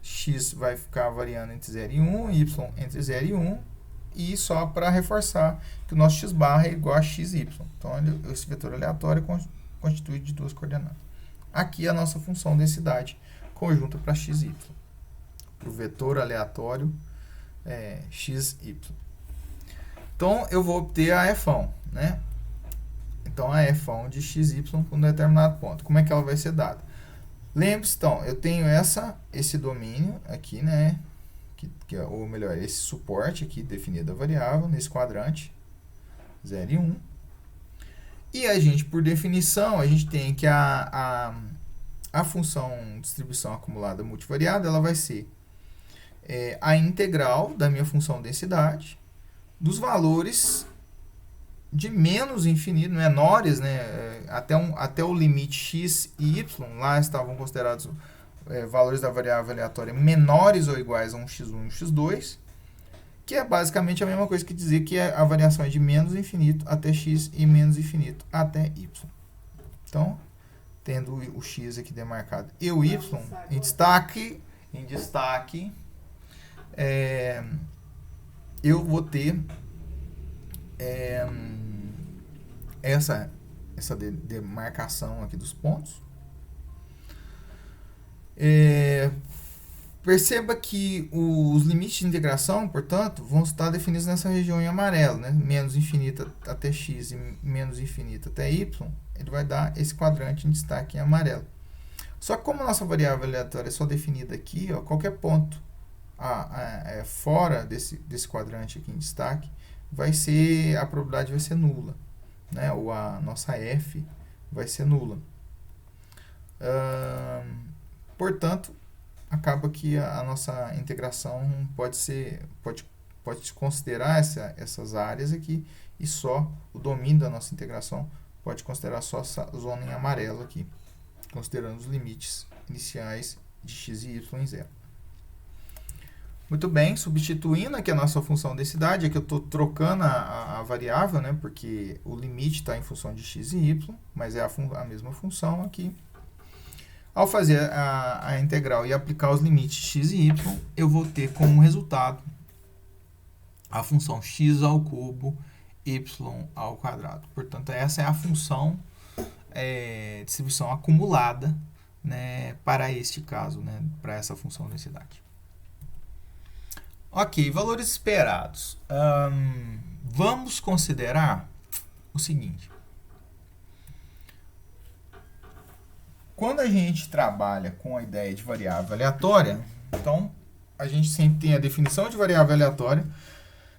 x vai ficar variando entre 0 e 1, y entre 0 e 1. E só para reforçar que o nosso x barra é igual a xy. Então, esse vetor aleatório constitui de duas coordenadas. Aqui a nossa função densidade conjunta para xy. Para o vetor aleatório xy. Então, eu vou obter a Fão, né? Então, a Fão de xy por um determinado ponto. Como é que ela vai ser dada? Lembre-se, então, eu tenho esse domínio aqui, né? Ou melhor, esse suporte aqui definido da variável, nesse quadrante, 0 e 1. E a gente, por definição, a gente tem que a a função distribuição acumulada multivariada, ela vai ser a integral da minha função densidade dos valores de menos infinito, menores, né, até o limite x e y, lá estavam considerados valores da variável aleatória menores ou iguais a um x1 e um x2, que é basicamente a mesma coisa que dizer que a variação é de menos infinito até x e menos infinito até y. Então, tendo o x aqui demarcado e o y em destaque, eu vou ter essa demarcação aqui dos pontos. Perceba que os limites de integração, portanto, vão estar definidos nessa região em amarelo, né? Menos infinito até x e menos infinito até y, ele vai dar esse quadrante em destaque em amarelo. Só que como a nossa variável aleatória é só definida aqui, ó, qualquer ponto fora desse quadrante aqui em destaque, a probabilidade vai ser nula, né? Ou a nossa f vai ser nula. Portanto, acaba que a nossa integração pode considerar essas áreas aqui, e só o domínio da nossa integração pode considerar só essa zona em amarelo aqui, considerando os limites iniciais de x e y em zero. Muito bem, substituindo aqui a nossa função densidade, aqui eu estou trocando a variável, né, porque o limite está em função de x e y, mas é a mesma função aqui. Ao fazer a integral e aplicar os limites x e y, eu vou ter como resultado a função x ao cubo y ao quadrado. Portanto, essa é a função distribuição acumulada, né, para este caso, né, para essa função densidade. Ok, valores esperados. Vamos considerar o seguinte. Quando a gente trabalha com a ideia de variável aleatória, então a gente sempre tem a definição de variável aleatória,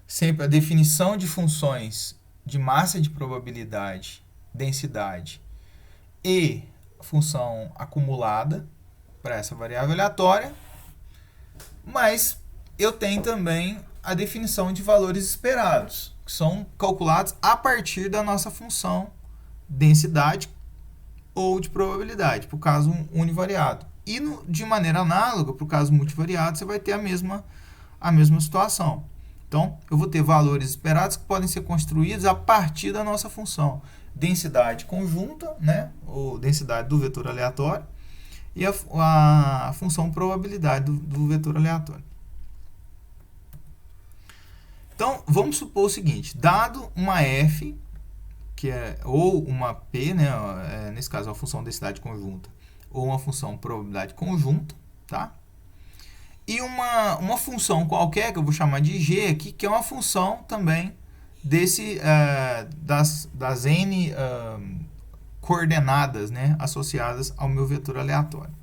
sempre a definição de funções de massa de probabilidade, densidade e função acumulada para essa variável aleatória, mas eu tenho também a definição de valores esperados, que são calculados a partir da nossa função densidade ou de probabilidade, para o caso univariado. E de maneira análoga, para o caso multivariado, você vai ter a mesma situação. Então, eu vou ter valores esperados que podem ser construídos a partir da nossa função densidade conjunta, né, ou densidade do vetor aleatório, e a função probabilidade do vetor aleatório. Então, vamos supor o seguinte, dado uma f, ou uma p, né, nesse caso a função densidade conjunta, ou uma função probabilidade conjunta, tá? E uma função qualquer, que eu vou chamar de g aqui, que é uma função também das n coordenadas, né, associadas ao meu vetor aleatório.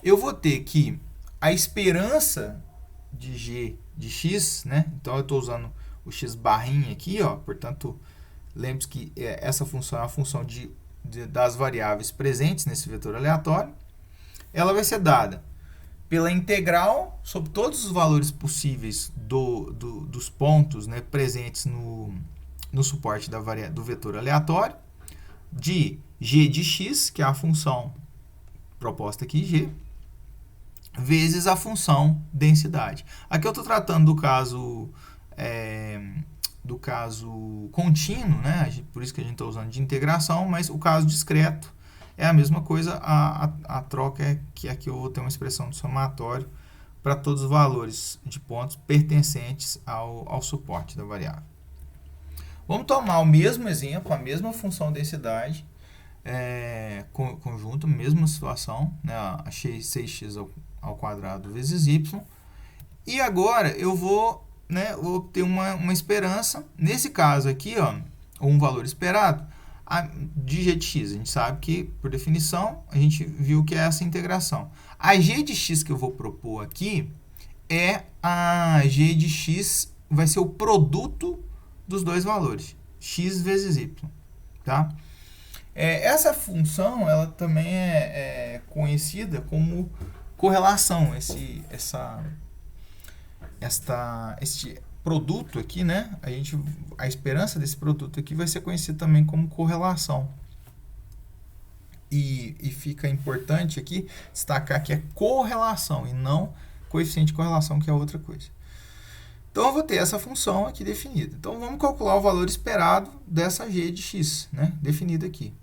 Eu vou ter que a esperança de g de x, né, então eu estou usando o x barrinha aqui, ó, portanto, lembre-se que essa função é a função das variáveis presentes nesse vetor aleatório. Ela vai ser dada pela integral sobre todos os valores possíveis dos pontos, né, presentes no suporte do vetor aleatório, de g de x, que é a função proposta aqui, g, vezes a função densidade. Aqui eu estou tratando do caso contínuo, né? Por isso que a gente está usando de integração, mas o caso discreto é a mesma coisa, a troca é que aqui eu vou ter uma expressão de somatório para todos os valores de pontos pertencentes ao suporte da variável. Vamos tomar o mesmo exemplo, a mesma função densidade conjunto, mesma situação, né? Achei 6x ao quadrado vezes y, e agora eu vou obter uma esperança, nesse caso aqui, ó, ou um valor esperado, de g de x. A gente sabe que, por definição, a gente viu que é essa integração. A g de x que eu vou propor aqui é a g de x, vai ser o produto dos dois valores, x vezes y, tá? Essa função ela também é conhecida como correlação. Este produto aqui, né? A esperança desse produto aqui vai ser conhecido também como correlação. E fica importante aqui destacar que é correlação e não coeficiente de correlação, que é outra coisa. Então, eu vou ter essa função aqui definida. Então, vamos calcular o valor esperado dessa g de x, né? Definida aqui.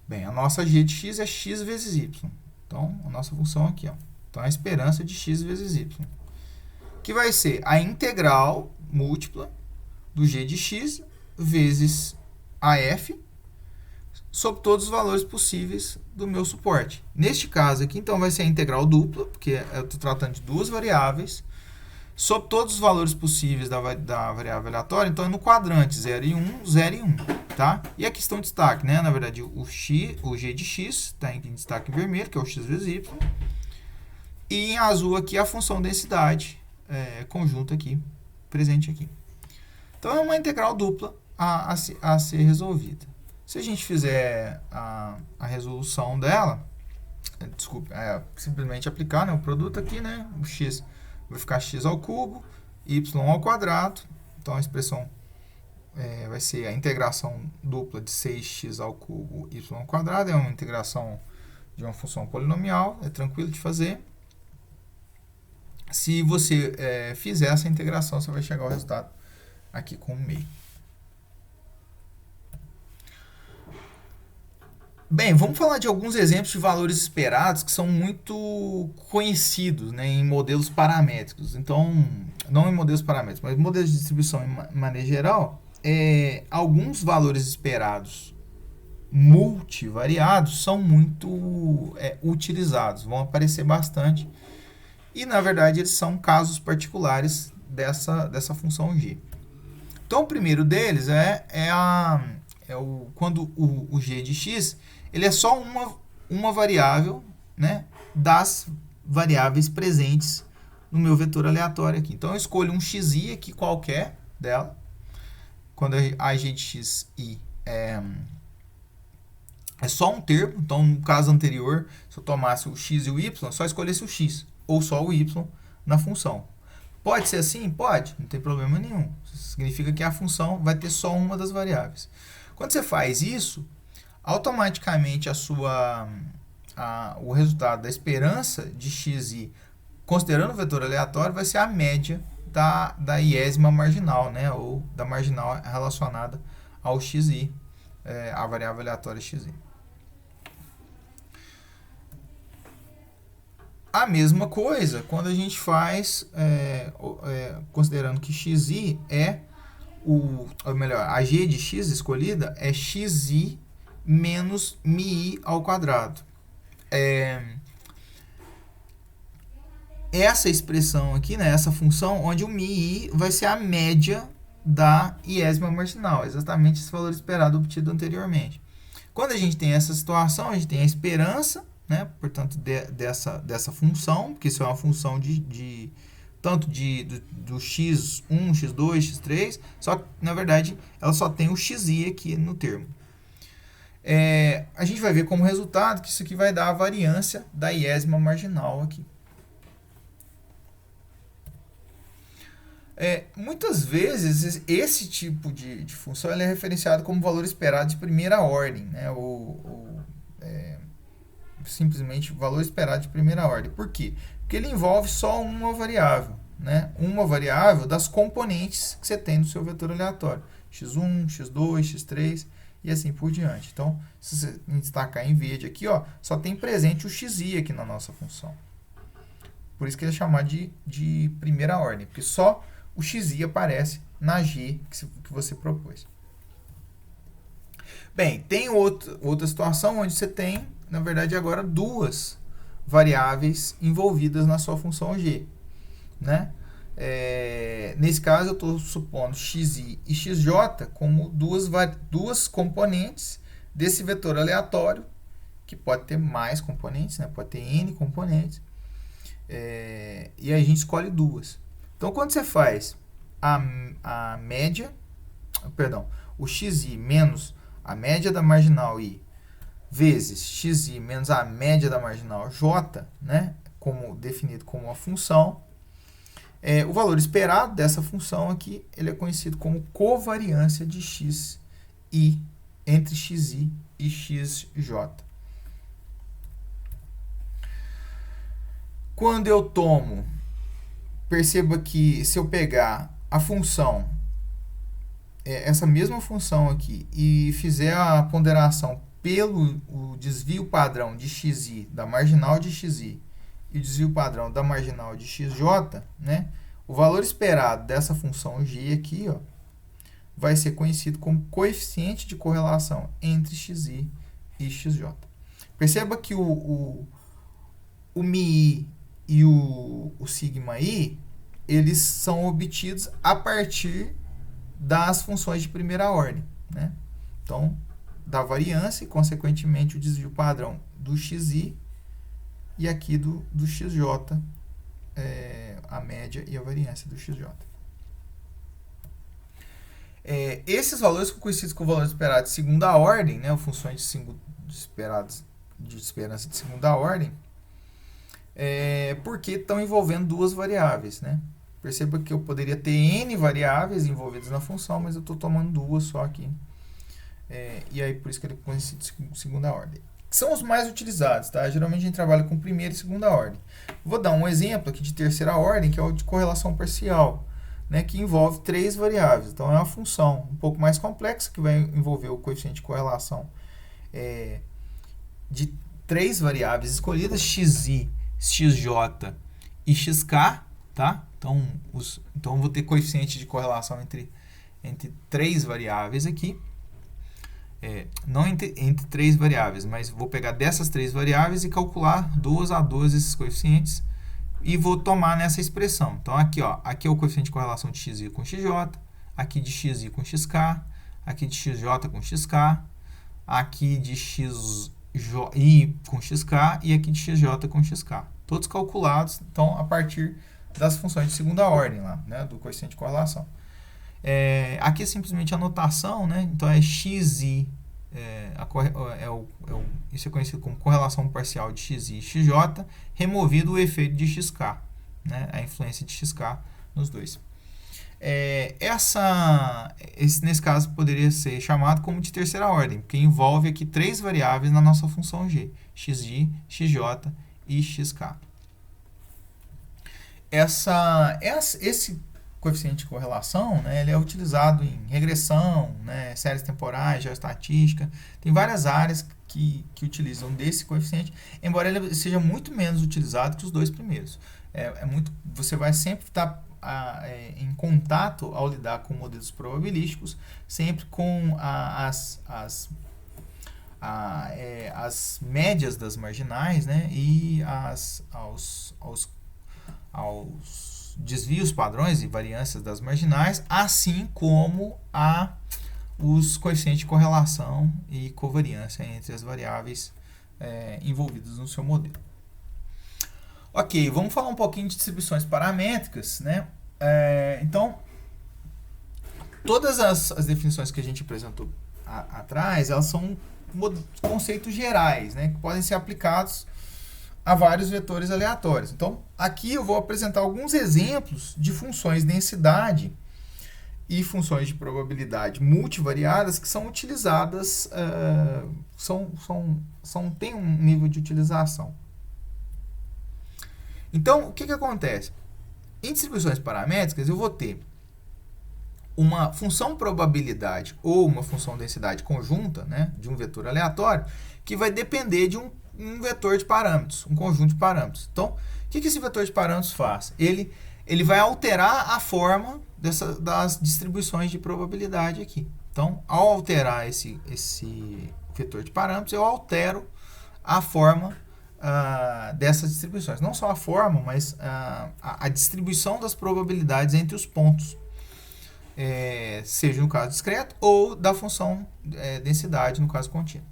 Bem, a nossa g de x é x vezes y. Então, a nossa função aqui, ó. Então, a esperança de x vezes y. Que vai ser a integral múltipla do g de x vezes a f sobre todos os valores possíveis do meu suporte. Neste caso aqui, então, vai ser a integral dupla, porque eu estou tratando de duas variáveis, sobre todos os valores possíveis da variável aleatória, então é no quadrante 0 e 1, 0 e 1, tá? E aqui estão em destaque, né? Na verdade, o g de x está em destaque em vermelho, que é o x vezes y, e em azul aqui a função densidade conjunta aqui, presente aqui. Então, é uma integral dupla a ser resolvida. Se a gente fizer a resolução dela, simplesmente aplicar, né, o produto aqui, né, o x vai ficar x ao cubo, y ao quadrado. Então, a expressão vai ser a integração dupla de 6x ao cubo, y ao quadrado. É uma integração de uma função polinomial, é tranquilo de fazer. Se você fizer essa integração, você vai chegar ao resultado aqui com meio. Bem, vamos falar de alguns exemplos de valores esperados que são muito conhecidos, né, em modelos paramétricos. Então, não em modelos paramétricos, mas em modelos de distribuição em maneira geral, alguns valores esperados multivariados são muito utilizados, vão aparecer bastante. E, na verdade, eles são casos particulares dessa função g. Então, o primeiro deles quando o g de x ele é só uma variável, né, das variáveis presentes no meu vetor aleatório aqui. Então, eu escolho um xi aqui qualquer dela, quando a g de xi é só um termo. Então, no caso anterior, se eu tomasse o x e o y, só escolhesse o x, ou só o y na função. Pode ser assim? Pode, não tem problema nenhum. Isso significa que a função vai ter só uma das variáveis. Quando você faz isso, automaticamente o resultado da esperança de xi, considerando o vetor aleatório, vai ser a média da iésima marginal, né? Ou da marginal relacionada ao xi, a variável aleatória xi. A mesma coisa quando a gente faz, considerando que xi ou melhor, a g de x escolhida é xi menos mi ao quadrado. Essa expressão aqui, né, essa função, onde o mi vai ser a média da iésima marginal, exatamente esse valor esperado obtido anteriormente. Quando a gente tem essa situação, a gente tem a esperança, né, portanto, dessa função, porque isso é uma função tanto do x1, x2, x3, só que, na verdade, ela só tem o xi aqui no termo. A gente vai ver como resultado que isso aqui vai dar a variância da iésima marginal aqui. Muitas vezes, esse tipo de função é referenciado como valor esperado de primeira ordem, né? ou simplesmente valor esperado de primeira ordem. Por quê? Porque ele envolve só uma variável, né? Uma variável das componentes que você tem no seu vetor aleatório. x1, x2, x3 e assim por diante. Então, se você destacar em verde aqui, ó, só tem presente o xi aqui na nossa função. Por isso que ele é chamado de primeira ordem, porque só o xi aparece na g que você propôs. Bem, tem outra situação onde você tem, na verdade, agora duas variáveis envolvidas na sua função g, né? Nesse caso, eu estou supondo xi e xj como duas componentes desse vetor aleatório, que pode ter mais componentes, né? Pode ter n componentes, e aí a gente escolhe duas. Então, quando você faz a média, perdão, o xi menos a média da marginal I vezes xi menos a média da marginal j, né, definido como uma função, o valor esperado dessa função aqui, ele é conhecido como covariância de xi entre xi e xj. Quando eu tomo, perceba que se eu pegar a função, essa mesma função aqui, e fizer a ponderação pelo o desvio padrão de xi, da marginal de xi, e o desvio padrão da marginal de xj, né, o valor esperado dessa função g aqui, ó, vai ser conhecido como coeficiente de correlação entre xi e xj. Perceba que o μi e o σi, eles são obtidos a partir das funções de primeira ordem, né? Então, da variância e, consequentemente, o desvio padrão do xi e aqui do xj, a média e a variância do xj. Esses valores são conhecidos como valores esperados de segunda ordem, né? Funções de esperança de segunda ordem, porque estão envolvendo duas variáveis, né? Perceba que eu poderia ter n variáveis envolvidas na função, mas eu estou tomando duas só aqui. E aí, por isso que ele é conhecido de segunda ordem. São os mais utilizados, tá? Geralmente a gente trabalha com primeira e segunda ordem. Vou dar um exemplo aqui de terceira ordem, que é o de correlação parcial, né? Que envolve três variáveis. Então, é uma função um pouco mais complexa, que vai envolver o coeficiente de correlação de três variáveis escolhidas, xi, xj e xk, tá? Então, eu vou ter coeficiente de correlação entre três variáveis aqui. Não entre três variáveis, mas vou pegar dessas três variáveis e calcular 2 a 2 esses coeficientes e vou tomar nessa expressão. Então, aqui, ó, aqui é o coeficiente de correlação de xi com xj, aqui de xi com xk, aqui de xj com xk, aqui de xi com xk e aqui de xj com xk. Todos calculados, então, a partir das funções de segunda ordem lá, né, do coeficiente de correlação. Aqui é simplesmente a notação, né? Então é xi, isso é conhecido como correlação parcial de xi e xj, removido o efeito de xk, né? A influência de xk nos dois. Nesse caso poderia ser chamado como de terceira ordem, porque envolve aqui três variáveis na nossa função g: xi, xj e xk. Esse coeficiente de correlação, né, ele é utilizado em regressão, né, séries temporais, geoestatística. Tem várias áreas que utilizam desse coeficiente, embora ele seja muito menos utilizado que os dois primeiros. Você vai sempre estar em contato ao lidar com modelos probabilísticos, sempre com as médias das marginais, né, e aos desvios padrões e variâncias das marginais, assim como os coeficientes de correlação e covariância entre as variáveis envolvidas no seu modelo. Ok, vamos falar um pouquinho de distribuições paramétricas, né? Então, todas as definições que a gente apresentou atrás, elas são conceitos gerais, né, que podem ser aplicados a vários vetores aleatórios. Então, aqui eu vou apresentar alguns exemplos de funções de densidade e funções de probabilidade multivariadas que são utilizadas, têm um nível de utilização. Então, o que acontece? Em distribuições paramétricas, eu vou ter uma função probabilidade ou uma função densidade conjunta, né, de um vetor aleatório, que vai depender de um vetor de parâmetros, um conjunto de parâmetros. Então, o que esse vetor de parâmetros faz? Ele vai alterar a forma das distribuições de probabilidade aqui. Então, ao alterar esse vetor de parâmetros, eu altero a forma dessas distribuições. Não só a forma, mas a distribuição das probabilidades entre os pontos. Seja no caso discreto ou da função densidade, no caso contínuo.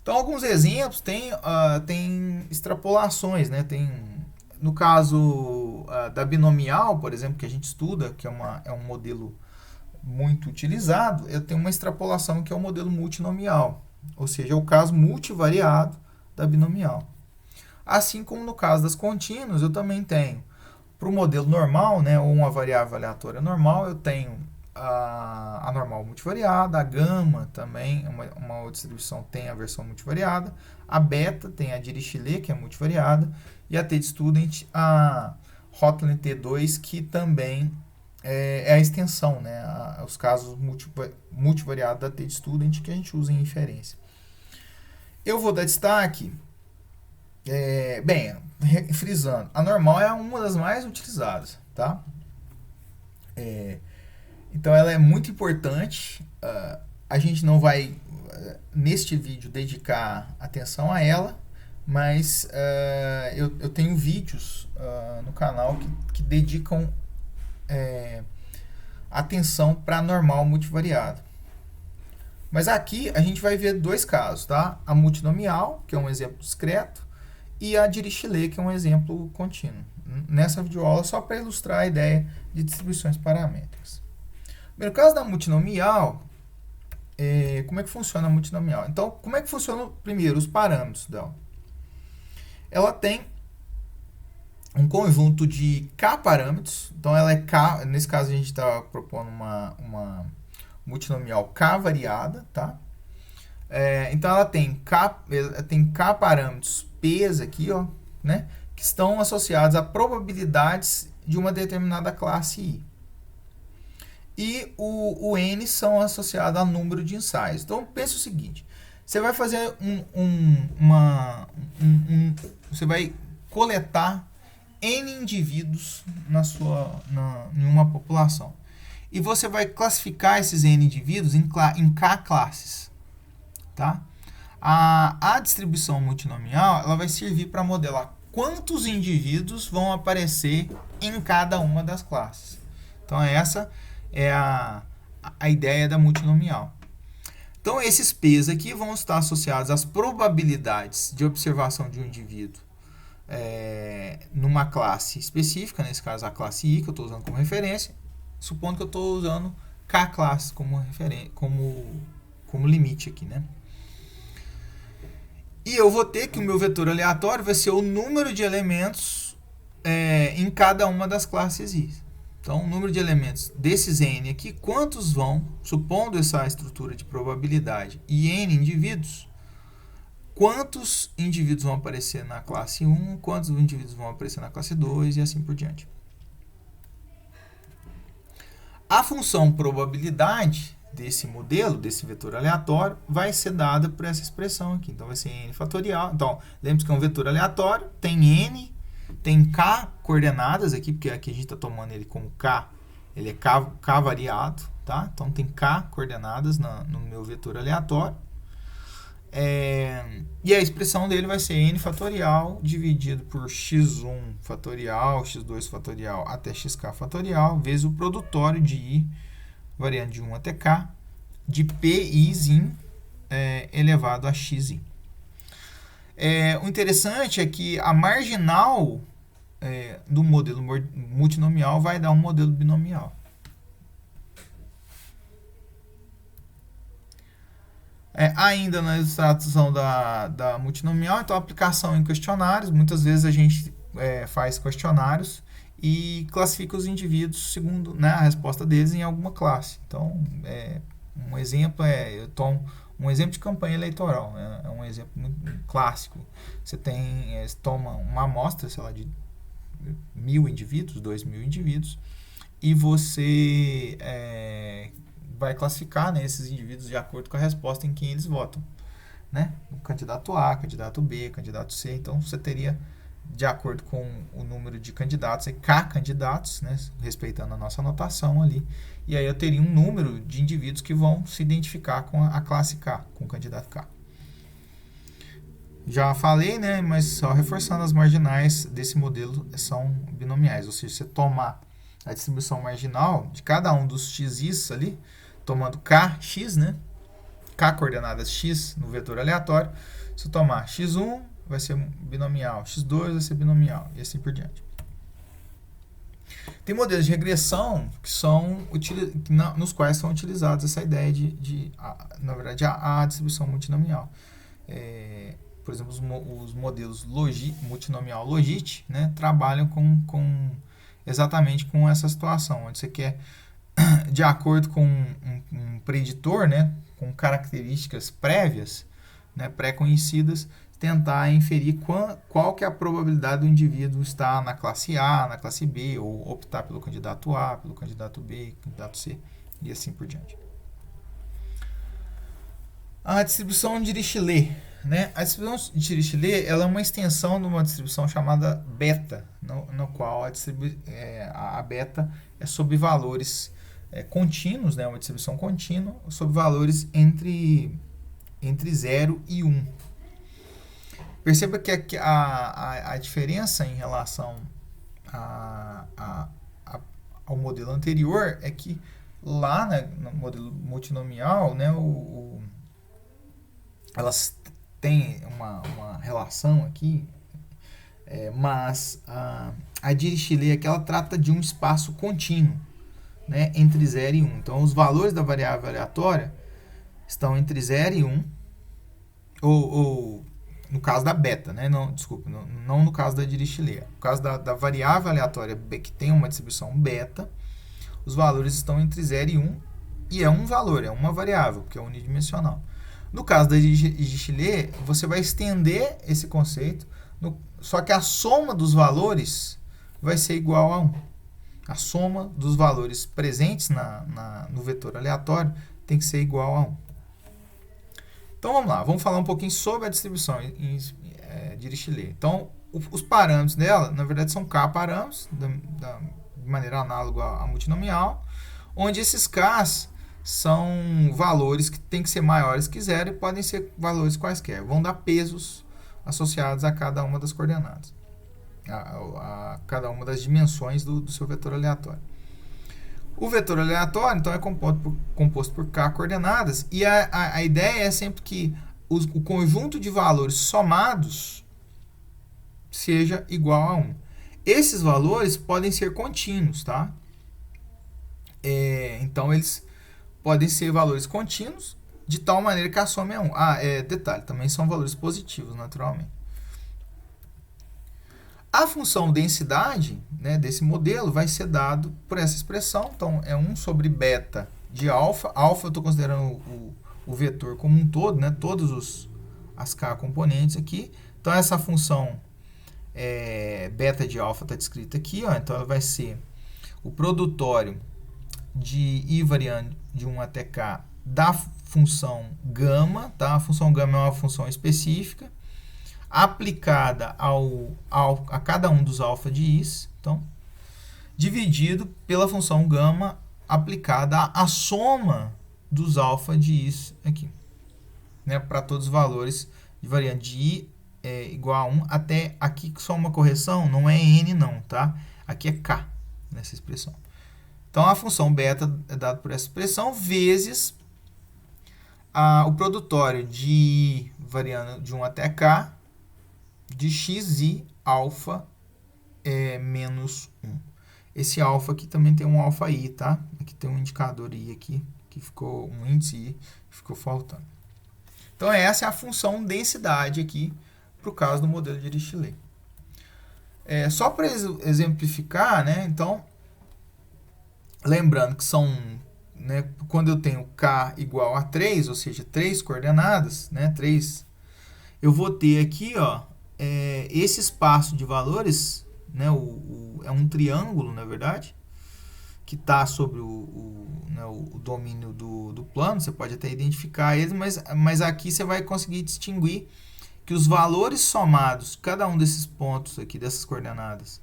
Então, alguns exemplos tem extrapolações, né? No caso da binomial, por exemplo, que a gente estuda, que é um modelo muito utilizado, eu tenho uma extrapolação que é o modelo multinomial, ou seja, é o caso multivariado da binomial. Assim como no caso das contínuas, eu também tenho, para o modelo normal, né, ou uma variável aleatória normal, eu tenho a normal multivariada, a gama também, uma distribuição tem a versão multivariada, a beta tem a Dirichlet, que é multivariada, e a t-student, a Hotelling T2, que também é a extensão, né, os casos multivariados da t-student que a gente usa em inferência. Eu vou dar destaque, bem, frisando, a normal é uma das mais utilizadas, tá? Então ela é muito importante, a gente não vai, neste vídeo, dedicar atenção a ela, mas eu tenho vídeos no canal que dedicam atenção para normal multivariado. Mas aqui a gente vai ver dois casos, tá? A multinomial, que é um exemplo discreto, e a Dirichlet, que é um exemplo contínuo. Nessa videoaula, só para ilustrar a ideia de distribuições paramétricas. No caso da multinomial, como é que funciona a multinomial? Então, como é que funciona, primeiro, os parâmetros dela? Ela tem um conjunto de k parâmetros, então ela é k, nesse caso a gente está propondo uma multinomial k variada, tá? Então ela tem k parâmetros p's aqui, ó, né, que estão associados a probabilidades de uma determinada classe I. E o n são associados a número de ensaios. Então pense o seguinte, você vai fazer você vai coletar n indivíduos em uma população. E você vai classificar esses n indivíduos em k classes, tá? A distribuição multinomial, ela vai servir para modelar quantos indivíduos vão aparecer em cada uma das classes. Então essa é a ideia da multinomial. Então esses p's aqui vão estar associados às probabilidades de observação de um indivíduo numa classe específica, nesse caso a classe I, que eu estou usando como referência, supondo que eu estou usando k classes como limite aqui, né? E eu vou ter que o meu vetor aleatório vai ser o número de elementos em cada uma das classes I. Então, o número de elementos desses n aqui, quantos vão, supondo essa estrutura de probabilidade e n indivíduos, quantos indivíduos vão aparecer na classe 1, quantos indivíduos vão aparecer na classe 2 e assim por diante. A função probabilidade desse modelo, desse vetor aleatório, vai ser dada por essa expressão aqui. Então, vai ser n fatorial. Então, lembre-se que é um vetor aleatório, tem n, tem k coordenadas aqui, porque aqui a gente está tomando ele como k, ele é k variado, tá? Então, tem k coordenadas no meu vetor aleatório. E a expressão dele vai ser n fatorial dividido por x1 fatorial, x2 fatorial até xk fatorial, vezes o produtório de i, variando de 1 até k, de pizinho elevado a xi. O interessante é que a marginal do modelo multinomial vai dar um modelo binomial. Ainda na ilustração da multinomial, então a aplicação em questionários, muitas vezes a gente faz questionários e classifica os indivíduos segundo, né, a resposta deles em alguma classe. Então, um exemplo eu tomo um exemplo de campanha eleitoral, né, é um exemplo muito clássico. Você toma uma amostra, sei lá, de 1.000 indivíduos, 2.000 indivíduos, e você vai classificar, né, esses indivíduos de acordo com a resposta em quem eles votam, né? O candidato A, candidato B, candidato C. Então, você teria, de acordo com o número de candidatos, K candidatos, né, respeitando a nossa anotação ali, e aí eu teria um número de indivíduos que vão se identificar com a classe K, com o candidato K. Já falei, né, mas só reforçando, as marginais desse modelo são binomiais, ou seja, você tomar a distribuição marginal de cada um dos xis ali, tomando kx, né, k coordenadas x no vetor aleatório, se eu tomar x1 vai ser binomial, x2 vai ser binomial, e assim por diante. Tem modelos de regressão que são nos quais são utilizados essa ideia na verdade, a distribuição multinomial. Por exemplo, os modelos multinomial logit, né, trabalham exatamente com essa situação, onde você quer, de acordo com um preditor, né, com características prévias, né, pré-conhecidas, tentar inferir qual que é a probabilidade do indivíduo estar na classe A, na classe B, ou optar pelo candidato A, pelo candidato B, candidato C, e assim por diante. A distribuição de Dirichlet, né? A distribuição de Dirichlet, ela é uma extensão de uma distribuição chamada beta, no qual a beta é sobre valores contínuos, né? Uma distribuição contínua sobre valores entre 0 e 1. Perceba que a diferença em relação ao modelo anterior é que lá, né, no modelo multinomial, né, elas têm uma relação aqui, mas a Dirichlet aqui, ela trata de um espaço contínuo, né, entre 0 e 1. Então, os valores da variável aleatória estão entre 0 e 1, ou no caso da beta, né? Não no caso da Dirichlet. No caso da variável aleatória que tem uma distribuição beta, os valores estão entre 0 e 1, e é um valor, é uma variável, porque é unidimensional. No caso da Dirichlet, você vai estender esse conceito, só que a soma dos valores vai ser igual a 1. A soma dos valores presentes no vetor aleatório tem que ser igual a 1. Então vamos lá, vamos falar um pouquinho sobre a distribuição de Dirichlet. Então, os parâmetros dela, na verdade, são K parâmetros, de maneira análoga à multinomial, onde esses Ks são valores que têm que ser maiores que 0 e podem ser valores quaisquer. Vão dar pesos associados a cada uma das coordenadas, a cada uma das dimensões do seu vetor aleatório. O vetor aleatório, então, é composto por K coordenadas, e a ideia é sempre que o conjunto de valores somados seja igual a 1. Esses valores podem ser contínuos, tá? Então, eles podem ser valores contínuos, de tal maneira que a soma é 1. Detalhe, também são valores positivos, naturalmente. A função densidade, né, desse modelo vai ser dado por essa expressão. Então, é 1 sobre beta de alfa. Alfa eu estou considerando o vetor como um todo, né, todos as K componentes aqui. Então, essa função beta de alfa está descrita aqui. Então, ela vai ser o produtório de I variando de 1 até K da função gama. Tá? A função gama é uma função específica, aplicada a cada um dos alfa de is, então, dividido pela função gama aplicada à soma dos alfa de is aqui, né, para todos os valores de variante de i igual a 1, até aqui só uma correção, não é n não, tá? Aqui é k, nessa expressão. Então, a função beta é dada por essa expressão, vezes o produtório de i variando de 1 até k, de xi alfa menos 1. Esse alfa aqui também tem um alfa i, tá? Aqui tem um indicador i aqui, que ficou um índice i, que ficou faltando. Então, essa é a função densidade aqui, para o caso do modelo de Dirichlet. Só para exemplificar, né? Então, lembrando que são, né, quando eu tenho k igual a 3, ou seja, 3 coordenadas, né, 3, eu vou ter aqui, ó, esse espaço de valores, né, é um triângulo, na verdade, que está sobre o domínio do plano. Você pode até identificar eles, mas aqui você vai conseguir distinguir que os valores somados, cada um desses pontos aqui, dessas coordenadas,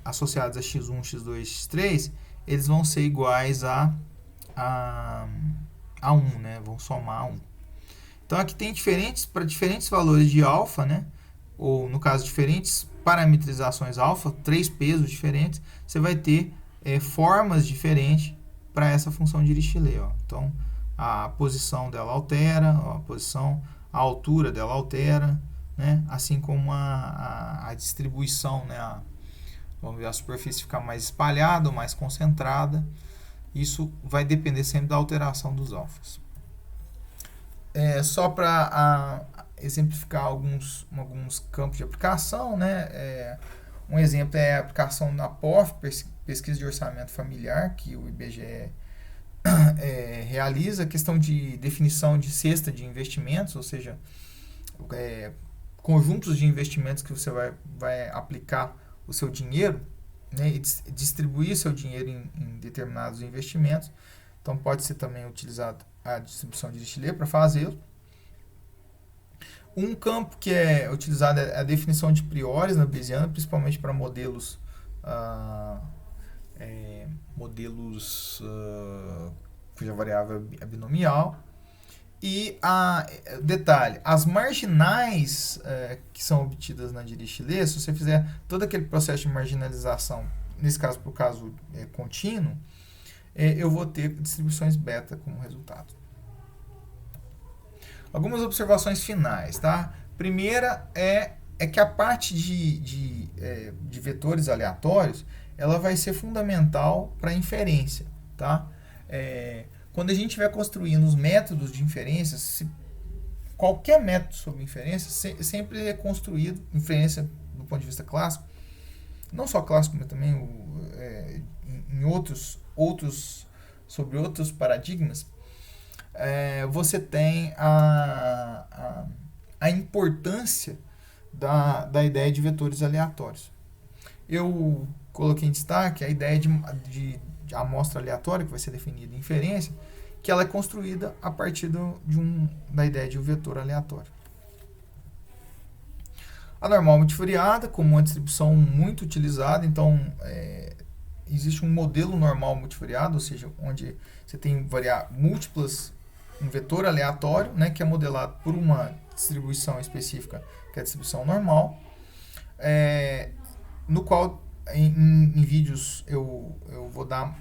associados a x1, x2, x3, eles vão ser iguais a 1, né? Vão somar a 1. Então, aqui tem para diferentes valores de alfa, né? Ou, no caso, diferentes parametrizações alfa, 3 pesos diferentes, você vai ter formas diferentes para essa função de Dirichlet. Ó. Então, a posição dela altera, a altura dela altera, né? Assim como a distribuição, né? Vamos ver, a superfície ficar mais espalhada ou mais concentrada. Isso vai depender sempre da alteração dos alfas. Só para exemplificar alguns campos de aplicação, né? Um exemplo é a aplicação da POF, Pesquisa de Orçamento Familiar, que o IBGE realiza, a questão de definição de cesta de investimentos, ou seja, conjuntos de investimentos que você vai aplicar o seu dinheiro, né, e distribuir seu dinheiro em determinados investimentos. Então pode ser também utilizado a distribuição de Dirichlet para fazê-lo. Um campo que é utilizado é a definição de priores na Bayesiana, principalmente para modelos cuja variável é binomial. E detalhe, as marginais que são obtidas na Dirichlet, se você fizer todo aquele processo de marginalização, nesse caso, por caso contínuo, eu vou ter distribuições beta como resultado. Algumas observações finais, tá? Primeira é que a parte de vetores aleatórios, ela vai ser fundamental para a inferência, tá? Quando a gente estiver construindo os métodos de inferência, qualquer método sobre inferência sempre é construído, inferência do ponto de vista clássico, não só clássico, mas também sobre outros paradigmas, você tem a importância da ideia de vetores aleatórios. Eu coloquei em destaque a ideia de amostra aleatória, que vai ser definida em inferência, que ela é construída a partir da ideia de um vetor aleatório. A normal multivariada, como uma distribuição muito utilizada, então existe um modelo normal multivariado, ou seja, onde você tem um vetor aleatório, né, que é modelado por uma distribuição específica, que é a distribuição normal, no qual em vídeos eu vou dar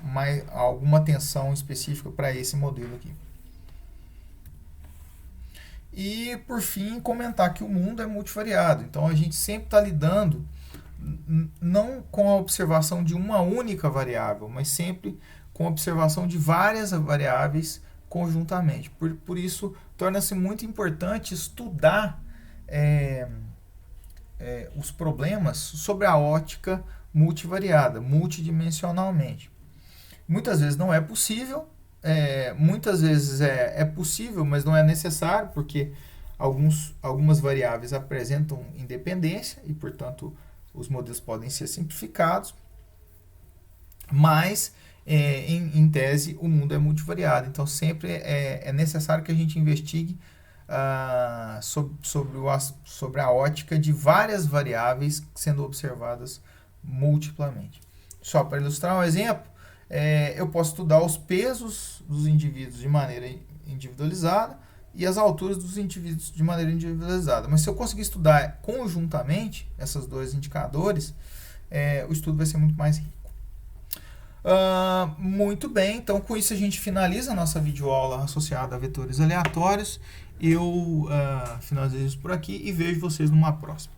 alguma atenção específica para esse modelo aqui. E, por fim, comentar que o mundo é multivariado. Então, a gente sempre está lidando não com a observação de uma única variável, mas sempre com a observação de várias variáveis conjuntamente. Por isso, torna-se muito importante estudar os problemas sobre a ótica multivariada, multidimensionalmente. Muitas vezes não é possível, muitas vezes é possível, mas não é necessário, porque algumas variáveis apresentam independência e, portanto, os modelos podem ser simplificados, mas, em tese, o mundo é multivariado. Então, sempre é necessário que a gente investigue sobre a ótica de várias variáveis sendo observadas multiplamente. Só para ilustrar um exemplo, eu posso estudar os pesos dos indivíduos de maneira individualizada e as alturas dos indivíduos de maneira individualizada. Mas se eu conseguir estudar conjuntamente esses dois indicadores, o estudo vai ser muito mais rico. Muito bem, então com isso a gente finaliza a nossa videoaula associada a vetores aleatórios. Eu finalizo isso por aqui e vejo vocês numa próxima.